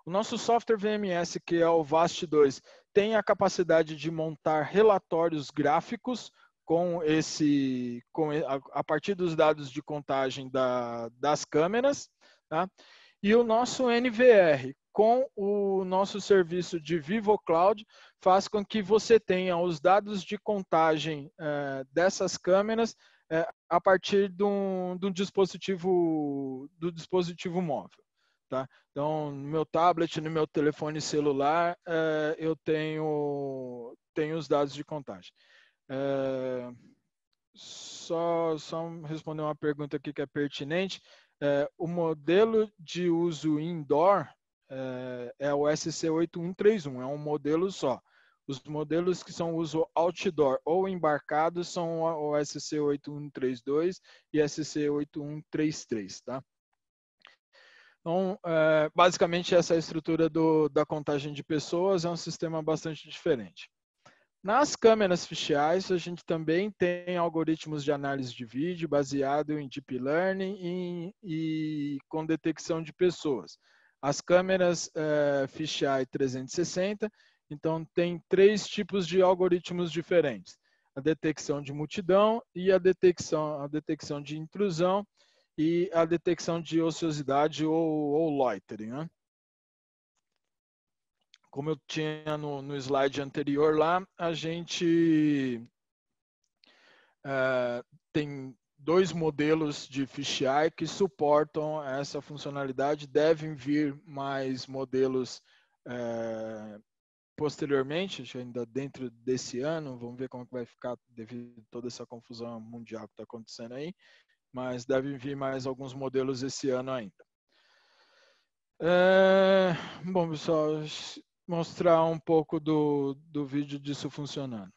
O nosso software VMS, que é o VAST2, tem a capacidade de montar relatórios gráficos a partir dos dados de contagem das câmeras, tá? E o nosso NVR, com o nosso serviço de Vivo Cloud, faz com que você tenha os dados de contagem dessas câmeras a partir do dispositivo móvel. Tá? Então, no meu tablet, no meu telefone celular, eu tenho os dados de contagem. Só responder uma pergunta aqui que é pertinente. O modelo de uso indoor é o SC8131, é um modelo só. Os modelos que são uso outdoor ou embarcados são o SC8132 e SC8133, tá? Então, basicamente, essa é a estrutura da contagem de pessoas, é um sistema bastante diferente. Nas câmeras faciais, a gente também tem algoritmos de análise de vídeo baseado em Deep Learning e com detecção de pessoas. As câmeras fisheye 360, então tem 3 tipos de algoritmos diferentes. A detecção de multidão e a detecção de intrusão e a detecção de ociosidade ou loitering, né? Como eu tinha no slide anterior lá, a gente tem 2 modelos de fisheye que suportam essa funcionalidade. Devem vir mais modelos posteriormente, ainda dentro desse ano. Vamos ver como que vai ficar devido a toda essa confusão mundial que está acontecendo aí. Mas devem vir mais alguns modelos esse ano ainda. Bom, pessoal, mostrar um pouco do vídeo disso funcionando.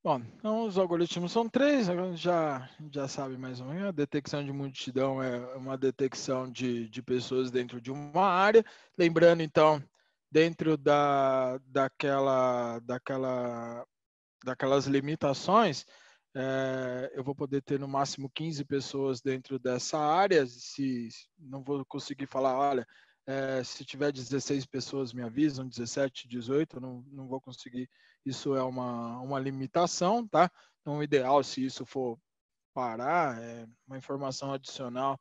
Bom, então os algoritmos são três, agora já sabe mais ou menos. A detecção de multidão é uma detecção de pessoas dentro de uma área. Lembrando, então, dentro daquelas limitações, eu vou poder ter no máximo 15 pessoas dentro dessa área. Se não vou conseguir falar, olha, se tiver 16 pessoas me avisam, 17, 18, eu não vou conseguir. Isso é uma limitação, tá? Então, o ideal, se isso for parar, uma informação adicional,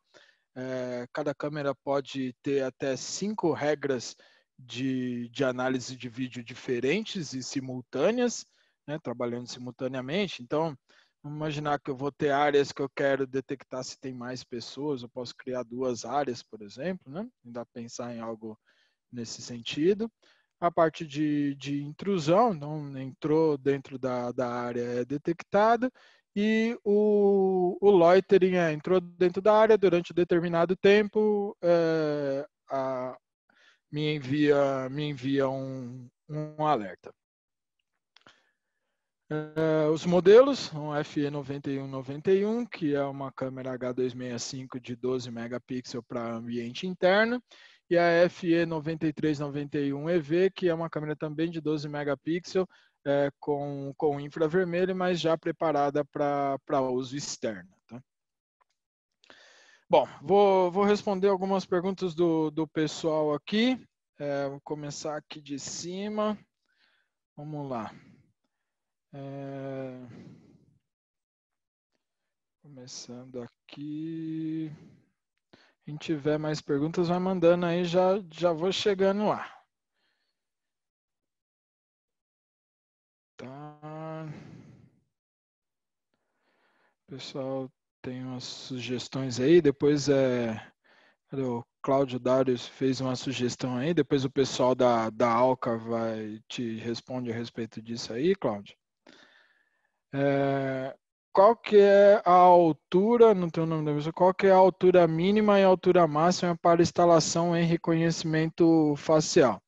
cada câmera pode ter até 5 regras de análise de vídeo diferentes e simultâneas, né, trabalhando simultaneamente. Então, vamos imaginar que eu vou ter áreas que eu quero detectar se tem mais pessoas, eu posso criar 2 áreas, por exemplo, né? Ainda pensar em algo nesse sentido. A parte de intrusão, então entrou dentro da área, é detectado, e o loitering entrou dentro da área durante determinado tempo, me envia um alerta. Os modelos, um FE9191, que é uma câmera H265 de 12 megapixels para ambiente interno, e a FE9391EV, que é uma câmera também de 12 megapixels, com infravermelho, mas já preparada para uso externo. Tá? Bom, vou responder algumas perguntas do pessoal aqui. Vou começar aqui de cima. Vamos lá. Começando aqui. Quem tiver mais perguntas, vai mandando aí, já vou chegando lá. Tá. Pessoal, tem umas sugestões aí, depois o Cláudio Darius fez uma sugestão aí, depois o pessoal da Alca te responde a respeito disso aí, Cláudio. Qual que é a altura, não tem o nome da pessoa, qual que é a altura mínima e a altura máxima para instalação em reconhecimento facial?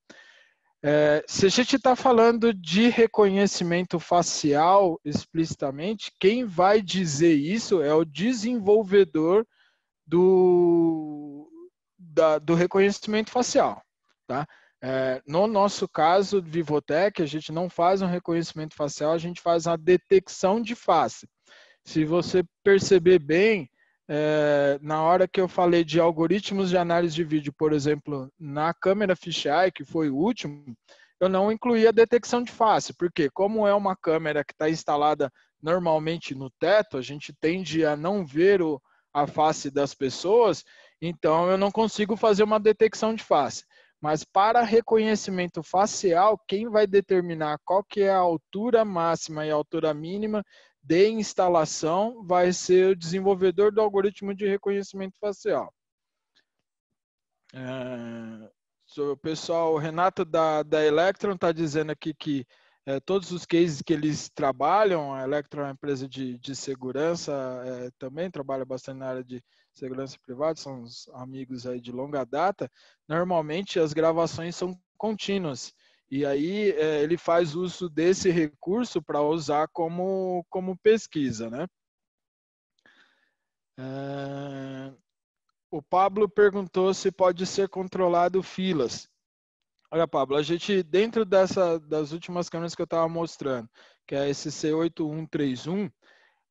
Se a gente está falando de reconhecimento facial explicitamente, quem vai dizer isso é o desenvolvedor do reconhecimento facial, tá? No nosso caso, Vivotec, a gente não faz um reconhecimento facial, a gente faz a detecção de face. Se você perceber bem, na hora que eu falei de algoritmos de análise de vídeo, por exemplo, na câmera fisheye, que foi o último, eu não incluí a detecção de face, porque como é uma câmera que está instalada normalmente no teto, a gente tende a não ver a face das pessoas, então eu não consigo fazer uma detecção de face. Mas para reconhecimento facial, quem vai determinar qual que é a altura máxima e a altura mínima de instalação vai ser o desenvolvedor do algoritmo de reconhecimento facial. O pessoal, o Renato da Electron está dizendo aqui que todos os cases que eles trabalham, a Electron é uma empresa de segurança, também trabalha bastante na área de segurança privada, são os amigos aí de longa data, normalmente as gravações são contínuas. E aí ele faz uso desse recurso para usar como pesquisa, né? O Pablo perguntou se pode ser controlado filas. Olha, Pablo, a gente, dentro das últimas câmeras que eu estava mostrando, que é esse C8131,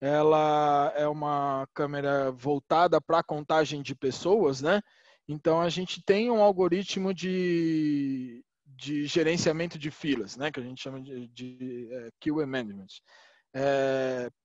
ela é uma câmera voltada para a contagem de pessoas, né? Então, a gente tem um algoritmo de gerenciamento de filas, né? Que a gente chama de queue management.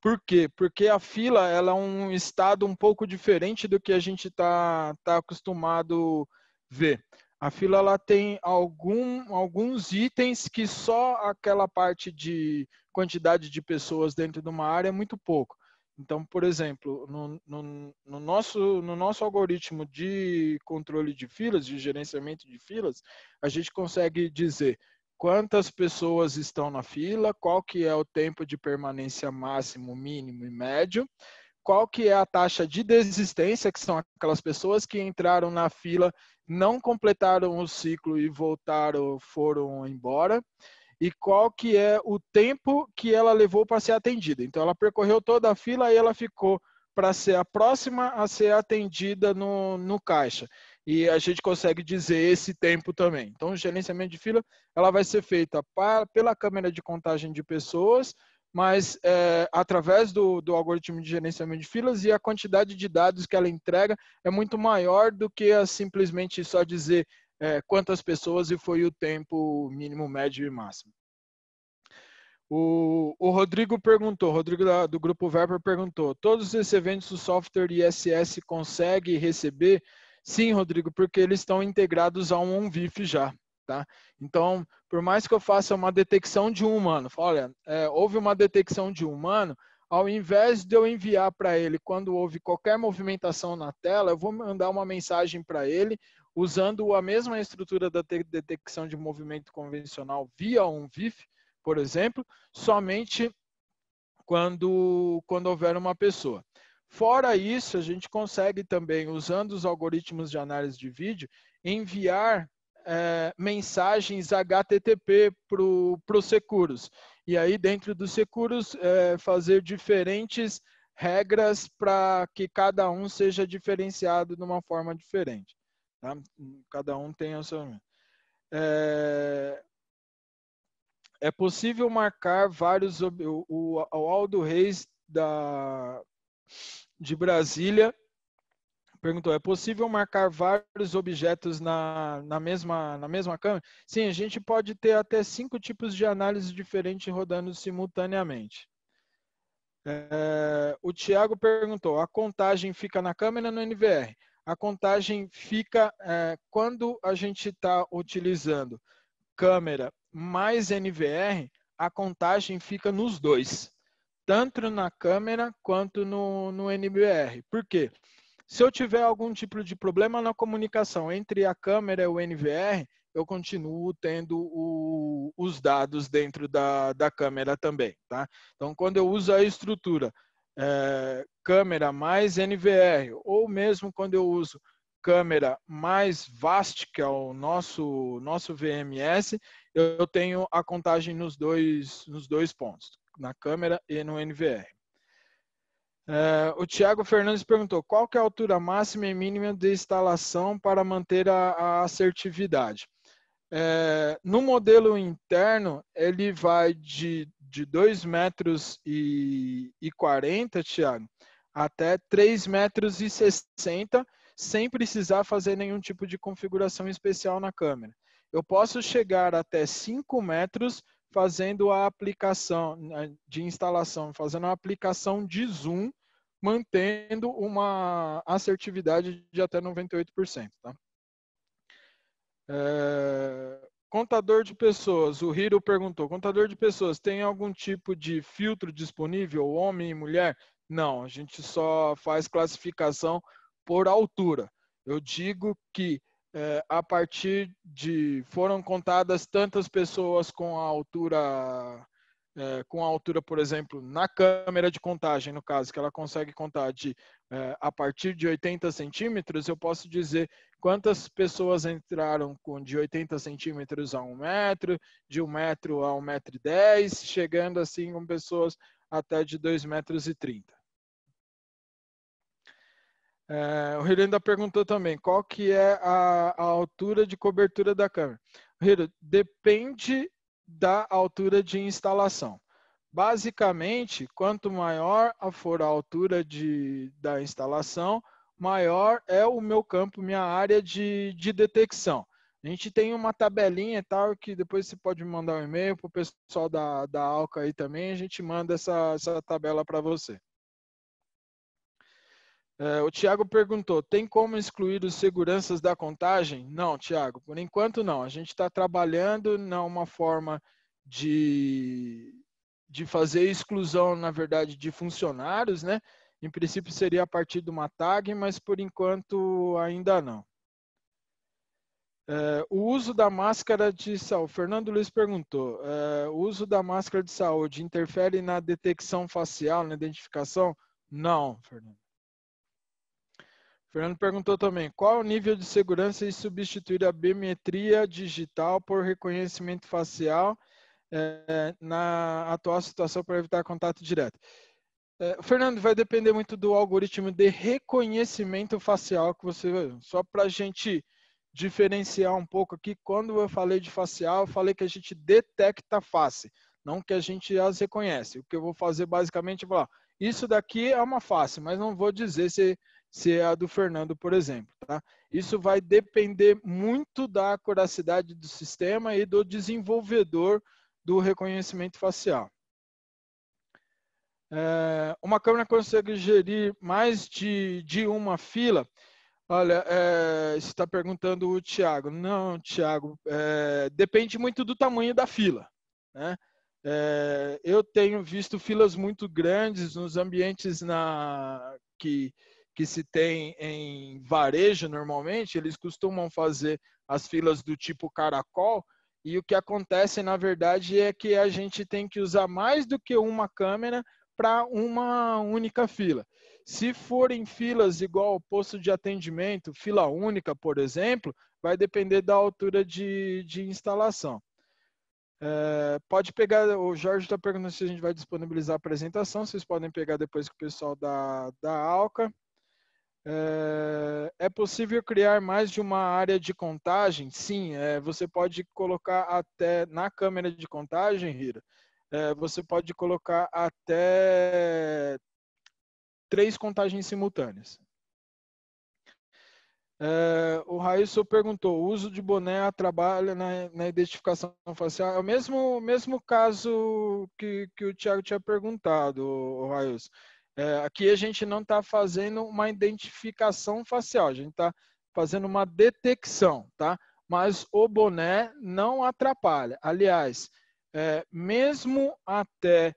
Por quê? Porque a fila ela é um estado um pouco diferente do que a gente tá acostumado ver. A fila ela tem alguns itens que só aquela parte de quantidade de pessoas dentro de uma área é muito pouco. Então, por exemplo, no nosso algoritmo de controle de filas, de gerenciamento de filas, a gente consegue dizer quantas pessoas estão na fila, qual que é o tempo de permanência máximo, mínimo e médio, qual que é a taxa de desistência, que são aquelas pessoas que entraram na fila, não completaram o ciclo e voltaram, foram embora, e qual que é o tempo que ela levou para ser atendida. Então, ela percorreu toda a fila e ela ficou para ser a próxima a ser atendida no caixa. E a gente consegue dizer esse tempo também. Então, o gerenciamento de fila ela vai ser feita pela câmera de contagem de pessoas, mas através do algoritmo de gerenciamento de filas, e a quantidade de dados que ela entrega é muito maior do que simplesmente só dizer quantas pessoas e foi o tempo mínimo, médio e máximo. O Rodrigo perguntou, Rodrigo do Grupo Verper perguntou, todos esses eventos o software ISS consegue receber? Sim, Rodrigo, porque eles estão integrados a um OnVIF já. Tá? Então, por mais que eu faça uma detecção de um humano, olha, houve uma detecção de um humano, ao invés de eu enviar para ele quando houve qualquer movimentação na tela, eu vou mandar uma mensagem para ele usando a mesma estrutura da detecção de movimento convencional via OnVIF, por exemplo, somente quando houver uma pessoa. Fora isso, a gente consegue também, usando os algoritmos de análise de vídeo, enviar mensagens HTTP para os seguros. E aí, dentro dos seguros, fazer diferentes regras para que cada um seja diferenciado de uma forma diferente. Tá? Cada um tem o seu... É possível marcar vários... O Aldo Reis, de Brasília, perguntou, é possível marcar vários objetos na mesma câmera? Sim, a gente pode ter até 5 tipos de análise diferentes rodando simultaneamente. O Tiago perguntou, a contagem fica na câmera ou no NVR? A contagem fica quando a gente está utilizando câmera mais NVR, a contagem fica nos dois, tanto na câmera quanto no NVR. Por quê? Se eu tiver algum tipo de problema na comunicação entre a câmera e o NVR, eu continuo tendo os dados dentro da câmera também. Tá? Então, quando eu uso a estrutura câmera mais NVR, ou mesmo quando eu uso câmera mais VAST, que é o nosso VMS, eu tenho a contagem nos dois pontos, na câmera e no NVR. O Tiago Fernandes perguntou, qual que é a altura máxima e mínima de instalação para manter a assertividade? No modelo interno, ele vai de 2,40 metros, Tiago, até 3,60 metros, sem precisar fazer nenhum tipo de configuração especial na câmera. Eu posso chegar até 5 metros fazendo a aplicação de instalação, fazendo a aplicação de zoom, mantendo uma assertividade de até 98%. Tá? Contador de pessoas, o Hiro perguntou, contador de pessoas, tem algum tipo de filtro disponível, homem e mulher? Não, a gente só faz classificação por altura. Eu digo que a partir de foram contadas tantas pessoas com a altura, por exemplo, na câmera de contagem, no caso, que ela consegue contar a partir de 80 centímetros, eu posso dizer quantas pessoas entraram de 80 centímetros a 1 metro, de 1 metro a 1,10 metro, chegando assim com pessoas até de 2,30 metros. O Hiro ainda perguntou também, qual que é a altura de cobertura da câmera? Hiro, depende da altura de instalação. Basicamente, quanto maior for a altura da instalação, maior é o meu campo, minha área de detecção. A gente tem uma tabelinha e tal, que depois você pode me mandar um e-mail para o pessoal da Alca aí também, a gente manda essa tabela para você. O Tiago perguntou, tem como excluir os seguranças da contagem? Não, Tiago, por enquanto não. A gente está trabalhando numa forma de fazer exclusão, na verdade, de funcionários, né? Em princípio seria a partir de uma tag, mas por enquanto ainda não. O uso da máscara de saúde, Fernando Luiz perguntou, o uso da máscara de saúde interfere na detecção facial, na identificação? Não, Fernando. Fernando perguntou também, qual o nível de segurança em substituir a biometria digital por reconhecimento facial na atual situação para evitar contato direto. Fernando, vai depender muito do algoritmo de reconhecimento facial que você vai. Só para a gente diferenciar um pouco aqui, quando eu falei de facial, eu falei que a gente detecta a face, não que a gente as reconhece. O que eu vou fazer basicamente é falar, isso daqui é uma face, mas não vou dizer se é a do Fernando, por exemplo. Tá? Isso vai depender muito da acuracidade do sistema e do desenvolvedor do reconhecimento facial. Uma câmera consegue gerir mais de uma fila? Olha, você está perguntando o Thiago. Não, Thiago, depende muito do tamanho da fila, né? Eu tenho visto filas muito grandes nos ambientes que se tem em varejo normalmente, eles costumam fazer as filas do tipo caracol, e o que acontece, na verdade, é que a gente tem que usar mais do que uma câmera para uma única fila. Se forem filas igual ao posto de atendimento, fila única, por exemplo, vai depender da altura de instalação. Pode pegar, o Jorge está perguntando se a gente vai disponibilizar a apresentação, vocês podem pegar depois com o pessoal da Alca. É possível criar mais de uma área de contagem? Sim, você pode colocar até na câmera de contagem, Hira, você pode colocar até 3 contagens simultâneas. O Raísso perguntou, o uso de boné atrapalha na identificação facial? É o mesmo caso que o Thiago tinha perguntado, o Raísso. Aqui a gente não está fazendo uma identificação facial, a gente está fazendo uma detecção, tá? Mas o boné não atrapalha. Aliás, mesmo até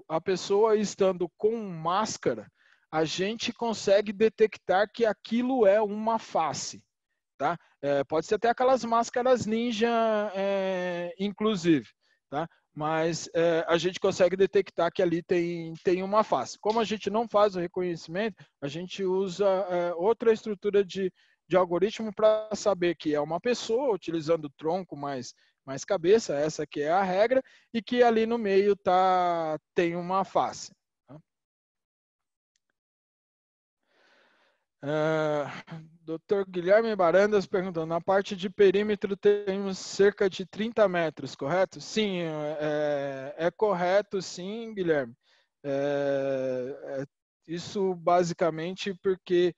a pessoa estando com máscara, a gente consegue detectar que aquilo é uma face, tá? Pode ser até aquelas máscaras ninja, inclusive, tá? Mas a gente consegue detectar que ali tem uma face. Como a gente não faz o reconhecimento, a gente usa outra estrutura de algoritmo para saber que é uma pessoa, utilizando o tronco mais cabeça, essa que é a regra, e que ali no meio tem uma face. Dr. Guilherme Barandas perguntando, na parte de perímetro temos cerca de 30 metros, correto? Sim, é correto, sim, Guilherme. Isso basicamente porque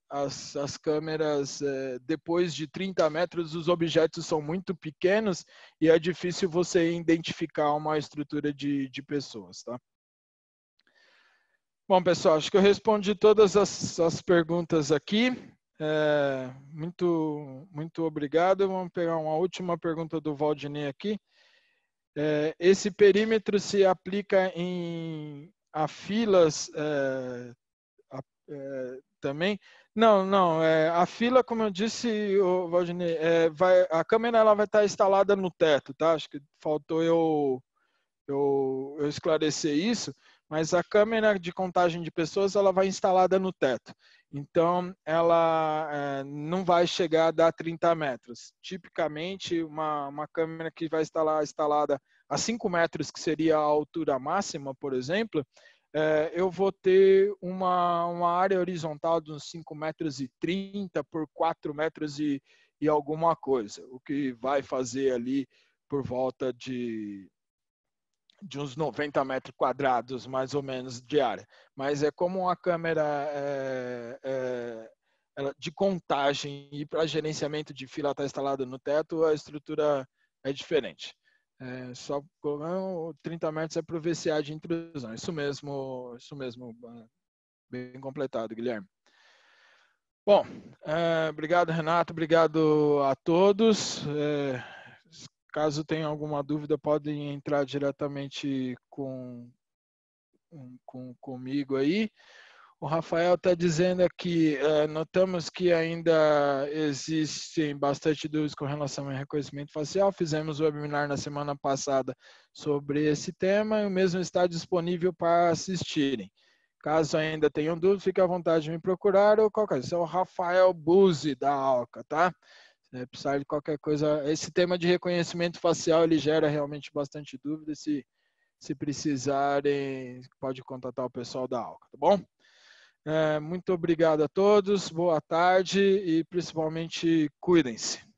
as câmeras, depois de 30 metros, os objetos são muito pequenos e é difícil você identificar uma estrutura de pessoas, tá? Bom, pessoal, acho que eu respondi todas as perguntas aqui. Muito obrigado. Vamos pegar uma última pergunta do Valdinei aqui. Esse perímetro se aplica a filas também? Não. A fila, como eu disse, Valdinei, a câmera ela vai estar instalada no teto, tá? Acho que faltou eu esclarecer isso, mas a câmera de contagem de pessoas ela vai instalada no teto. Então, ela não vai chegar a dar 30 metros. Tipicamente, uma câmera que vai estar instalada a 5 metros, que seria a altura máxima, por exemplo, eu vou ter uma área horizontal de uns 5,30 metros por 4 metros e alguma coisa, o que vai fazer ali por volta de uns 90 metros quadrados, mais ou menos, de área. Mas é como uma câmera de contagem e para gerenciamento de fila está instalada no teto, a estrutura é diferente. Só 30 metros é para o VCA de intrusão. Isso mesmo, bem completado, Guilherme. Bom, obrigado, Renato, obrigado a todos. Caso tenha alguma dúvida, podem entrar diretamente comigo aí. O Rafael está dizendo aqui, notamos que ainda existem bastante dúvidas com relação ao reconhecimento facial. Fizemos o webinar na semana passada sobre esse tema e o mesmo está disponível para assistirem. Caso ainda tenham dúvidas, fique à vontade de me procurar ou qualquer coisa. Esse é o Rafael Buzzi, da Alca, tá? Precisar de qualquer coisa. Esse tema de reconhecimento facial, ele gera realmente bastante dúvida. Se precisarem, pode contatar o pessoal da Alca, tá bom? Muito obrigado a todos, boa tarde e principalmente cuidem-se.